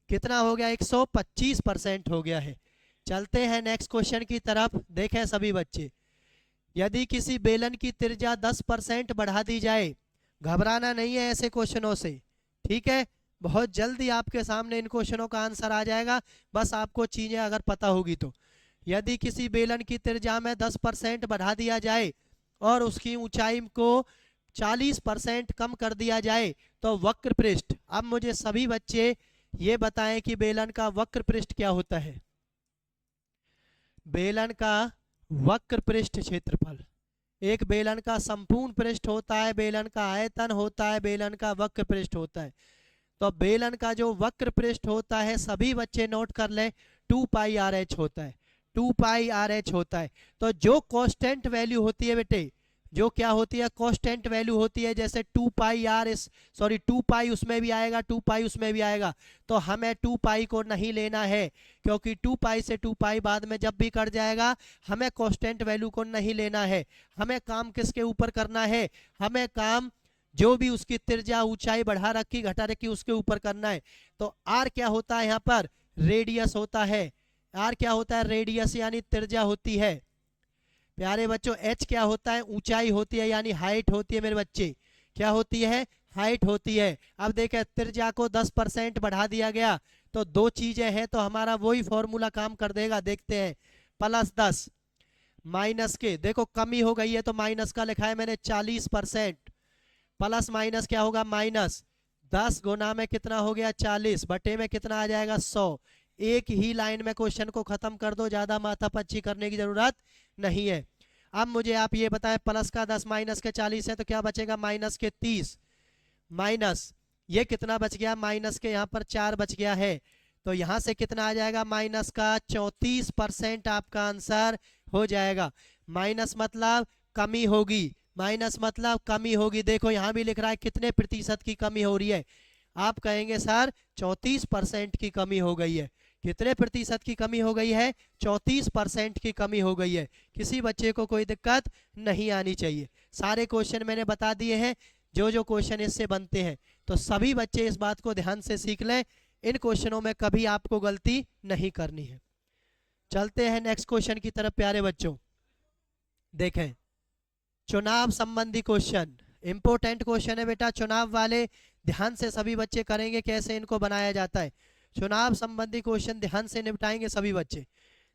कितना हो गया 125% हो गया है। चलते हैं नेक्स्ट क्वेश्चन की तरफ। देखें सभी बच्चे, यदि किसी बेलन की त्रिज्या 10% बढ़ा दी जाए, घबराना नहीं है ऐसे क्वेश्चनों से। ठीक है, बहुत जल्दी आपके सामने इन क्वेश्चनों का आंसर आ जाएगा, बस आपको चीजें अगर पता होगी तो। यदि किसी बेलन की त्रिज्या में 10% बढ़ा दिया जाए और उसकी ऊंचाई को 40% कम कर दिया जाए तो वक्र पृष्ठ, अब मुझे सभी बच्चे ये बताएं कि बेलन का वक्र पृष्ठ क्या होता है। बेलन का वक्र पृष्ठ क्षेत्रफल, एक बेलन का संपूर्ण पृष्ठ होता है, बेलन का आयतन होता है, बेलन का वक्र पृष्ठ होता है। तो बेलन का जो वक्र पृष्ठ होता है, सभी बच्चे नोट कर लें, 2πr/h होता है, 2πr/h होता है। तो जो कांस्टेंट वैल्यू होती है बेटे, जो क्या होती है, कांस्टेंट वैल्यू होती है, जैसे 2πr, सॉरी 2π उसमें भी आएगा, 2π उसमें भी आएगा, तो हमें 2π को नहीं लेना है, क्योंकि 2π से 2π बाद में जब भी कट जाएगा, हमें कांस्टेंट वैल्यू को नहीं लेना है। हमें काम किसके ऊपर करना है, हमें काम जो भी उसकी त्रिज्या ऊंचाई बढ़ा रखी घटा रखी उसके ऊपर करना है। तो आर क्या होता है, यहाँ पर रेडियस होता है, आर क्या होता है, रेडियस यानी त्रिज्या होती है प्यारे बच्चों। एच क्या होता है, ऊंचाई होती है यानी हाइट होती है मेरे बच्चे, क्या होती है, हाइट होती है। अब देखें त्रिज्या को 10% बढ़ा दिया गया तो 2 चीजें हैं, तो हमारा वही फॉर्मूला काम कर देगा। देखते हैं, +10 माइनस के, देखो कमी हो गई है तो माइनस का लिखा है मैंने 40%, प्लस माइनस क्या होगा माइनस, 10 गुना में कितना हो गया 40 बटे में कितना आ जाएगा 100। एक ही लाइन में क्वेश्चन को खत्म कर दो, ज्यादा माथापच्ची करने की जरूरत नहीं है। अब मुझे आप ये बताएं, प्लस का 10 माइनस के 40 है तो क्या बचेगा, माइनस के 30, माइनस ये कितना बच गया, माइनस के यहाँ पर 4 बच गया है, तो यहाँ से कितना आ जाएगा, माइनस का 34% आपका आंसर हो जाएगा। माइनस मतलब कमी होगी, माइनस मतलब कमी होगी। देखो यहाँ भी लिख रहा है कितने प्रतिशत की कमी हो रही है, आप कहेंगे सर 34% की कमी हो गई है। कितने प्रतिशत की कमी हो गई है? 34% की कमी हो गई है। किसी बच्चे को कोई दिक्कत नहीं आनी चाहिए। सारे क्वेश्चन मैंने बता दिए हैं, जो जो क्वेश्चन इससे बनते हैं, तो सभी बच्चे इस बात को ध्यान से सीख लें। इन क्वेश्चनों में कभी आपको गलती नहीं करनी है। चलते हैं नेक्स्ट क्वेश्चन की तरफ प्यारे बच्चों। देखें, चुनाव संबंधी क्वेश्चन इंपोर्टेंट क्वेश्चन है बेटा, चुनाव वाले ध्यान से सभी बच्चे करेंगे कैसे इनको बनाया जाता है। चुनाव संबंधी क्वेश्चन ध्यान से निपटाएंगे सभी बच्चे।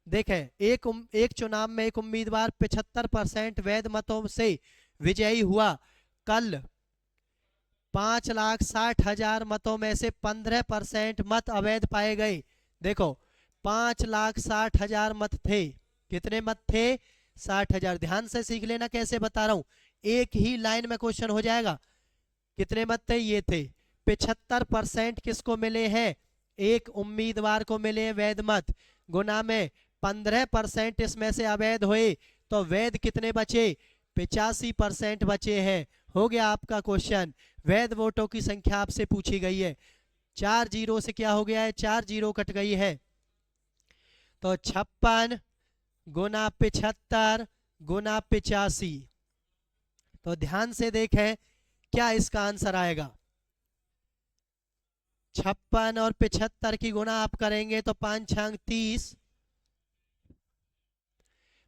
देखें, एक चुनाव में एक उम्मीदवार 75% वैध मतों से विजयी हुआ। कल 5,60,000 मतों में से 15% मत अवैध पाए गए। देखो, 5,60,000 मत थे। कितने मत थे? 60,000। ध्यान से सीख लेना कैसे बता रहा हूं, एक ही लाइन में क्वेश्चन हो जाएगा। कितने मत थे? ये थे। 75% किसको मिले हैं? एक उम्मीदवार को मिले हैं वैध मत, गुना में 15% इसमें से अवैध हुए, तो वैध कितने बचे? 85% बचे हैं। हो गया आपका क्वेश्चन। वैध वोटों की संख्या आपसे पूछी गई है। 4 जीरो से क्या हो गया है? 4 जीरो कट गई है, तो 56 गुना 75 गुना 85। तो ध्यान से देखें क्या इसका आंसर आएगा। 56 और 75 की गुना आप करेंगे तो 5 छंग 30,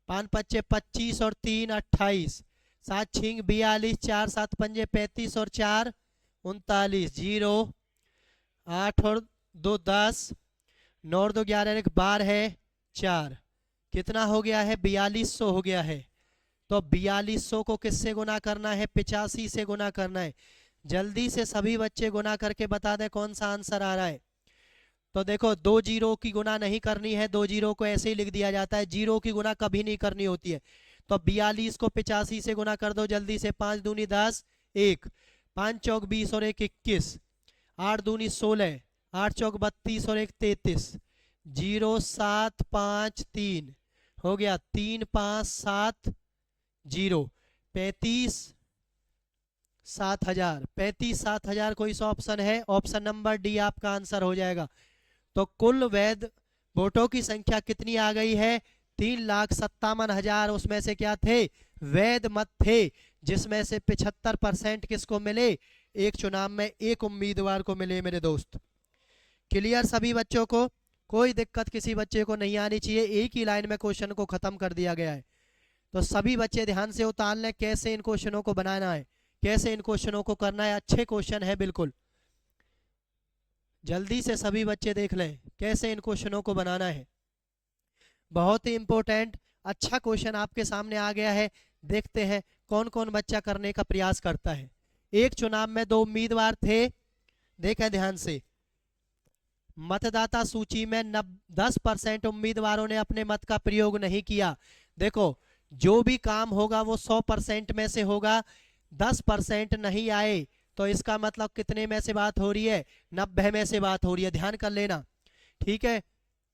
5 पच्चे 25 और 3 28, 7 छिंग 42, 4 7 पंजे 35 और 4 39, 0 8 और 2 10, 9 और 2 11, 12 है 4। कितना हो गया है? 4200 हो गया है। तो 4200 को किससे गुना करना है? 85 से गुना करना है। जल्दी से सभी बच्चे गुना करके बता दें कौन सा आंसर आ रहा है। तो देखो, 2 जीरो की गुना नहीं करनी है, 2 जीरो को ऐसे ही लिख दिया जाता है, जीरो की गुना कभी नहीं करनी होती है। तो 42 को 85 से गुना कर दो जल्दी से। 5 दूनी 10, 1 5 चौक 20 और 1 21, 8 दूनी 16, 8 चौक 32 और 1 33, 0 7 5 3 हो गया, 3 5 7 0, 35 7,000। 35 7,000 कोई सा ऑप्शन है? ऑप्शन नंबर डी आपका आंसर हो जाएगा। तो कुल वैध वोटों की संख्या कितनी आ गई है? 3,57,000। उसमें से क्या थे? वैध मत थे, जिसमें से 75% किसको मिले? एक चुनाव में एक उम्मीदवार को मिले मेरे दोस्त। क्लियर सभी बच्चों को? कोई दिक्कत किसी बच्चे को नहीं आनी चाहिए। एक ही लाइन में क्वेश्चन को खत्म कर दिया गया है। तो सभी बच्चे ध्यान से उतार लें कैसे इन क्वेश्चनों को बनाना है, कैसे इन क्वेश्चनों को करना है। अच्छे क्वेश्चन है बिल्कुल, जल्दी से सभी बच्चे देख लें कैसे इन क्वेश्चनों को बनाना है। बहुत ही इंपॉर्टेंट अच्छा क्वेश्चन आपके सामने आ गया है। देखते हैं कौन कौन बच्चा करने का प्रयास करता है। एक चुनाव में 2 उम्मीदवार थे। देखें ध्यान से, मतदाता सूची में 10% उम्मीदवारों ने अपने मत का प्रयोग नहीं किया। देखो, जो भी काम होगा वो 100% में से होगा। 10% नहीं आए तो इसका मतलब कितने में से बात हो रही है? 90 में से बात हो रही है। ध्यान कर लेना, ठीक है।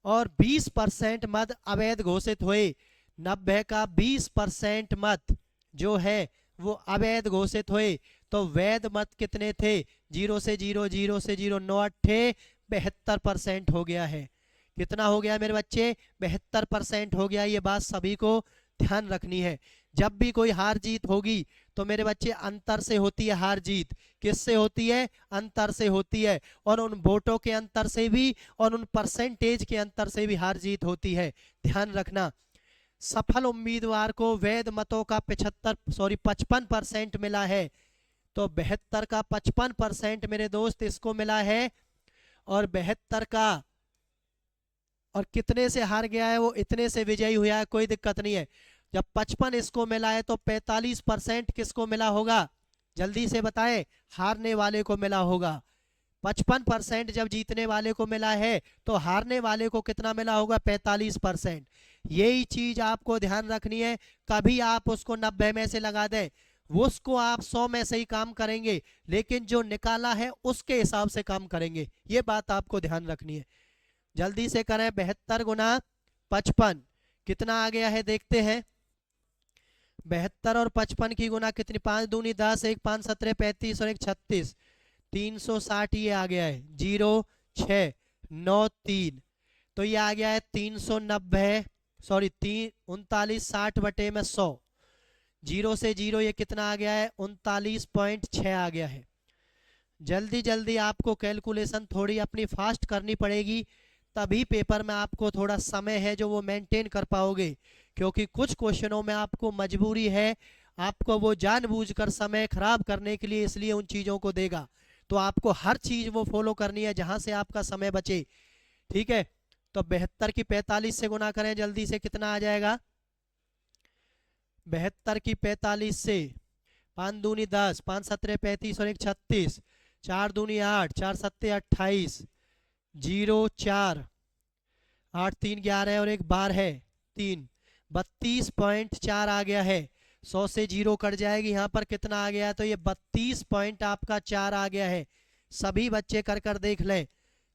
और 20% मत अवैध घोषित हुए। 90 का 20% मत जो है वो अवैध घोषित हुए। तो वैध मत कितने थे? 0 से 0, 0 से 0, 9 8 72% हो गया है। कितना हो गया मेरे बच्चे? 72% हो गया। ये बात सभी को ध्यान रखनी है। जब भी कोई हार जीत होगी तो मेरे बच्चे अंतर से होती है हार जीत। किससे होती है? अंतर से होती है। और उन वोटों के अंतर से भी और उन परसेंटेज के अंतर से भी हार जीत होती है। ध्यान रखना, सफल उम्मीदवार को वैध मतों का 55% मिला है। तो 72 का 55% मेरे दोस्त इसको मिला है, और 72 का और कितने से हार गया है? वो इतने से विजयी हुआ है। कोई दिक्कत नहीं है। जब 55 इसको मिला है तो 45% किसको मिला होगा? जल्दी से बताएं। हारने वाले को मिला होगा। 55% जब जीतने वाले को मिला है तो हारने वाले को कितना मिला होगा? 45%। यही चीज आपको ध्यान रखनी है। कभी आप उसको 90 में से लगा दें, उसको आप 100 में से ही काम करेंगे, लेकिन जो निकाला है उसके हिसाब से काम करेंगे। ये बात आपको ध्यान रखनी है। जल्दी से करें। 72 गुना 55 कितना आ गया है? देखते हैं। 72 और 55 की गुना कितनी? 5 दूनी 10, 1 5 17 35 और 1 36, 360 ये आ गया है 0,693, तो ये आ गया है 390, सॉरी 3960/100। जीरो से जीरो ये कितना आ गया है 39.6 आ गया है। जल्दी जल्दी आपको कैलकुलेशन थोड़ी अपनी फास्ट करनी पड़ेगी, तभी पेपर में आपको थोड़ा समय है जो वो मेंटेन कर पाओगे, क्योंकि कुछ क्वेश्चनों में आपको मजबूरी है, आपको वो जानबूझकर समय खराब करने के लिए इसलिए उन चीज़ों को देगा, तो आपको हर चीज़ वो फॉलो करनी है जहां से आपका समय बचे। ठीक है, तो 72 की 45 से गुना करें जल्दी से, कितना आ जाएगा 72 की 45 से, 5 दूनी 10, 5 सत्रह 35 और 1 36, 4 दूनी 8, 4 सत्ते 28, 0 4, 8 3 11 और 1 12 है 3, 32.4 आ गया है। 100 से जीरो कट जाएगी, यहाँ पर कितना आ गया है, तो ये 32 पॉइंट आपका 4 आ गया है। सभी बच्चे कर कर देख लें,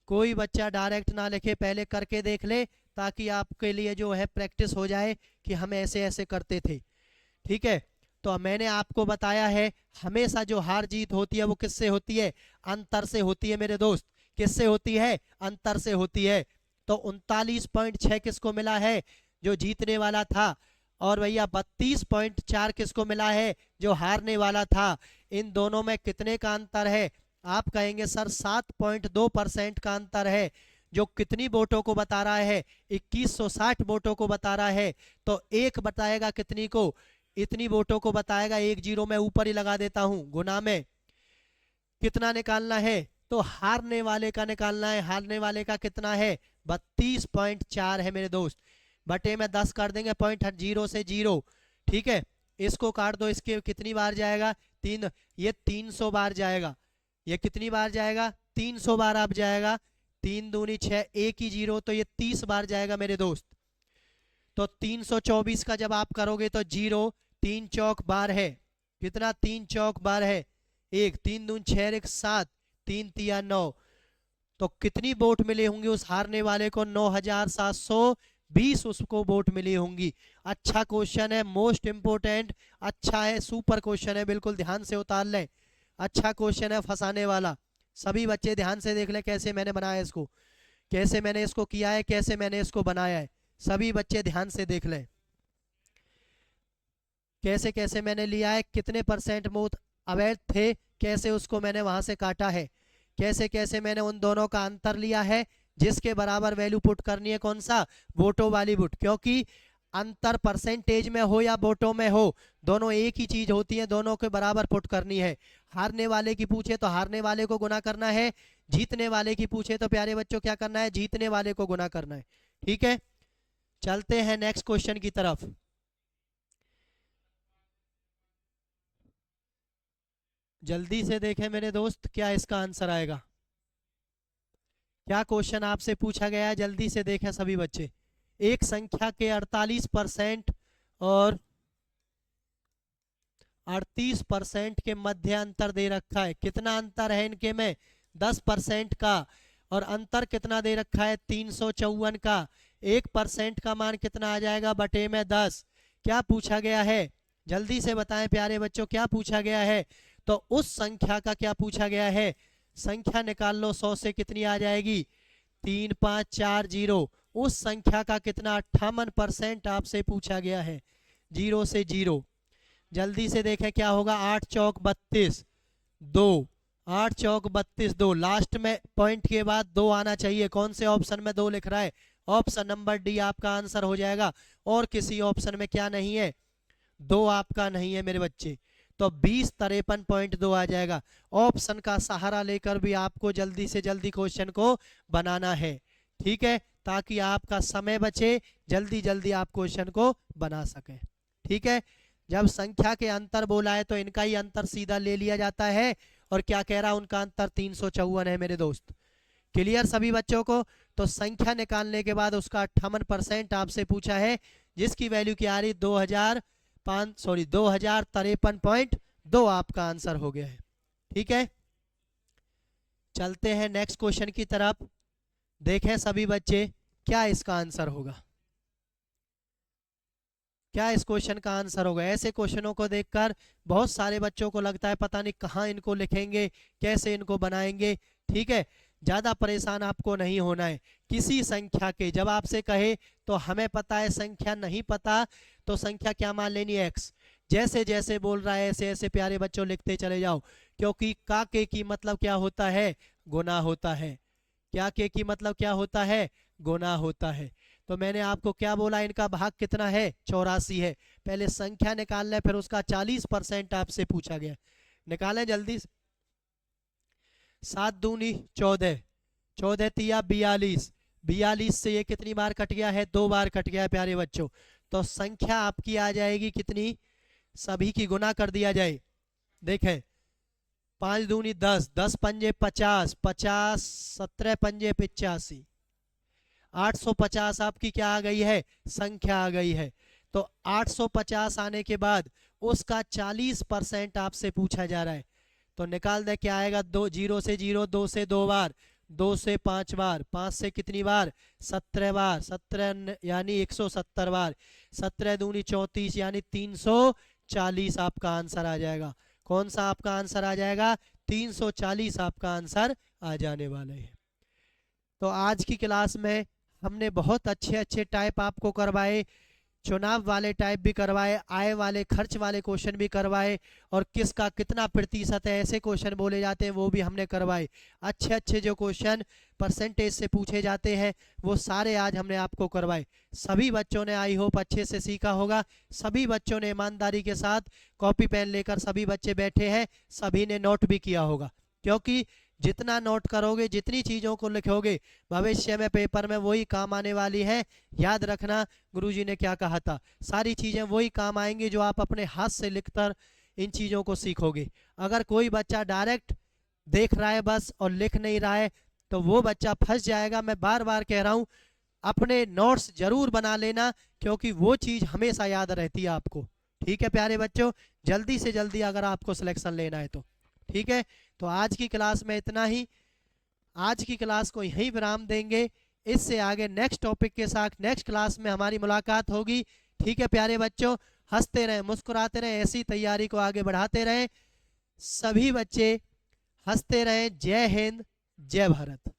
कोई बच्चा डायरेक्ट ना लिखे, पहले करके देख ले, ताकि आपके लिए जो है प्रैक्टिस हो जाए कि हम ऐसे ऐसे करते थे। ठीक है, तो मैंने आपको बताया है हमेशा जो हार जीत होती है वो किससे होती है, अंतर से होती है मेरे दोस्त। किससे होती है, अंतर से होती है। तो 39.6 किसको मिला है, जो जीतने वाला था, और भैया 32.4 किसको मिला है, जो हारने वाला था। इन दोनों में कितने का अंतर है, आप कहेंगे सर 7.2% का अंतर है, जो कितनी वोटों को बता रहा है, 2160 वोटों को बता रहा है। तो एक बताएगा कितनी को, इतनी वोटों को बताएगा। एक जीरो मैं ऊपर ही लगा देता हूं, गुना में कितना निकालना है, तो हारने वाले का निकालना है। हारने वाले का कितना है, 32.4 है मेरे दोस्त, बटे में 10 कर देंगे, पॉइंट जीरो से जीरो। ठीक है, इसको काट दो, इसके कितनी बार जाएगा, 3, ये 300 बार जाएगा। ये कितनी बार जाएगा, 300 बार आप जाएगा। 3 दूनी 6, एक ही जीरो, तो ये 30 बार जाएगा मेरे दोस्त। तो 324 का जब आप करोगे तो जीरो 3 चौक बार है, कितना 3 चौक बार है, एक 3 दून 6 एक 7, 3 तिया 9, तो कितनी वोट मिले होंगे उस हारने वाले को, 9720 उसको वोट मिली होंगी। अच्छा क्वेश्चन है, मोस्ट इंपोर्टेंट, अच्छा है, सुपर क्वेश्चन है, बिल्कुल ध्यान से उतार लें। अच्छा क्वेश्चन है, फंसाने वाला। सभी बच्चे ध्यान से देख लें कैसे मैंने बनाया इसको, कैसे मैंने इसको किया है, कैसे मैंने इसको बनाया है। सभी बच्चे ध्यान से देख लें कैसे कैसे मैंने लिया है, कितने परसेंट मूत अवैध थे, कैसे उसको मैंने वहां से काटा है, कैसे कैसे मैंने उन दोनों का अंतर लिया है, जिसके बराबर वैल्यू पुट करनी है, कौन सा, वोटों वाली बुट। क्योंकि अंतर परसेंटेज में हो या वोटों में हो, दोनों एक ही चीज होती है, दोनों के बराबर पुट करनी है। हारने वाले की पूछे तो हारने वाले को गुना करना है, जीतने वाले की पूछे तो प्यारे बच्चों क्या करना है, जीतने वाले को गुना करना है। ठीक है, चलते हैं नेक्स्ट क्वेश्चन की तरफ। जल्दी से देखें मेरे दोस्त, क्या इसका आंसर आएगा, क्या क्वेश्चन आपसे पूछा गया है, जल्दी से देखें सभी बच्चे। एक संख्या के 48% और 38% के मध्य अंतर दे रखा है। कितना अंतर है इनके में, 10% का, और अंतर कितना दे रखा है, 354 का। 1% का मान कितना आ जाएगा, बटे में 10। क्या पूछा गया है, जल्दी से बताएं प्यारे बच्चों, क्या पूछा गया है। तो उस संख्या का क्या पूछा गया है, संख्या निकाल लो, 100 से कितनी आ जाएगी, 3540। उस संख्या का कितना, 58% आपसे पूछा गया है, जीरो से जीरो। जल्दी से देखें क्या होगा, 8 चौक 32 2, 8 चौक 32 2, लास्ट में पॉइंट के बाद 2 आना चाहिए। कौन से ऑप्शन में 2 लिख रहा है, ऑप्शन नंबर डी आपका आंसर हो जाएगा, और किसी ऑप्शन में क्या नहीं है, 2 आपका नहीं है मेरे बच्चे। तो 2053.2 आ जाएगा। ऑप्शन का सहारा लेकर भी आपको जल्दी से जल्दी क्वेश्चन को बनाना है। ठीक है, ताकि आपका समय बचे, जल्दी जल्दी आप क्वेश्चन को बना सकें। ठीक है, जब संख्या के अंतर बोला है तो इनका ही अंतर सीधा ले लिया जाता है, और क्या कह रहा है, उनका अंतर 354 है मेरे दोस्त। क्लियर सभी बच्चों को। तो संख्या निकालने के बाद उसका 58% आपसे पूछा है, जिसकी वैल्यू क्या आ रही, 2053.2 आपका आंसर हो गया है। ठीक है, चलते हैं नेक्स्ट क्वेश्चन की तरफ। देखें सभी बच्चे क्या इसका आंसर होगा, क्या इस क्वेश्चन का आंसर होगा। ऐसे क्वेश्चनों को देखकर बहुत सारे बच्चों को लगता है पता नहीं कहाँ इनको लिखेंगे, कैसे इनको बनाएंगे। ठीक है, ज़्यादा परेशान आपको नहीं होना है। किसी संख्या के जब आपसे कहे तो हमें पता है, संख्या नहीं पता तो संख्या क्या मान लेनी है, एक्स। जैसे जैसे बोल रहा है ऐसे ऐसे प्यारे बच्चों लिखते चले जाओ, क्योंकि का के की मतलब क्या होता है, गुना होता है। क्या के की मतलब क्या होता है, गुना होता है। तो मैंने आपको क्या बोला, इनका भाग कितना है, 84 है। पहले संख्या निकाल लें, फिर उसका 40% आपसे पूछा गया। निकालें जल्दी से। 7 दूनी 14, 14 तिया 42, 42 से ये कितनी बार कट गया है, 2 बार कट गया है प्यारे बच्चों। तो संख्या आपकी आ जाएगी कितनी, सभी की गुना कर दिया जाए। देखें 5 दूनी 10, 10 पंजे 50, 50 17 पंजे 85, 850 आपकी क्या आ गई है, संख्या आ गई है। तो 850 आने के बाद उसका 40% आपसे पूछा जा रहा है। तो निकाल दे, क्या आएगा, 2 0 से 0, 2 से 2 बार, 2 से 5 बार, 5 से कितनी बार, 17 बार, 17 यानी 170 बार, 17 दूनी 34 यानी 340 आपका आंसर आ जाएगा। कौन सा आपका आंसर आ जाएगा, 340 आपका आंसर आ जाने वाला है। तो आज की क्लास में हमने बहुत अच्छे अच्छे टाइप आपको करवाए, चुनाव वाले टाइप भी करवाए, आय वाले खर्च वाले क्वेश्चन भी करवाए, और किसका कितना प्रतिशत है ऐसे क्वेश्चन बोले जाते हैं वो भी हमने करवाए। अच्छे अच्छे जो क्वेश्चन परसेंटेज से पूछे जाते हैं वो सारे आज हमने आपको करवाए। सभी बच्चों ने आई होप अच्छे से सीखा होगा। सभी बच्चों ने ईमानदारी के साथ कॉपी पेन लेकर सभी बच्चे बैठे हैं, सभी ने नोट भी किया होगा, क्योंकि जितना नोट करोगे, जितनी चीज़ों को लिखोगे, भविष्य में पेपर में वही काम आने वाली है। याद रखना गुरुजी ने क्या कहा था, सारी चीज़ें वही काम आएंगी जो आप अपने हाथ से लिखकर इन चीज़ों को सीखोगे। अगर कोई बच्चा डायरेक्ट देख रहा है बस और लिख नहीं रहा है तो वो बच्चा फंस जाएगा। मैं बार बार कह रहा हूँ, अपने नोट्स जरूर बना लेना, क्योंकि वो चीज़ हमेशा याद रहती है आपको। ठीक है प्यारे बच्चों, जल्दी से जल्दी अगर आपको सिलेक्शन लेना है तो। ठीक है, तो आज की क्लास में इतना ही। आज की क्लास को यहीं विराम देंगे। इससे आगे नेक्स्ट टॉपिक के साथ नेक्स्ट क्लास में हमारी मुलाकात होगी। ठीक है प्यारे बच्चों, हंसते रहें, मुस्कुराते रहें, ऐसी तैयारी को आगे बढ़ाते रहें। सभी बच्चे हंसते रहें। जय हिंद, जय भारत।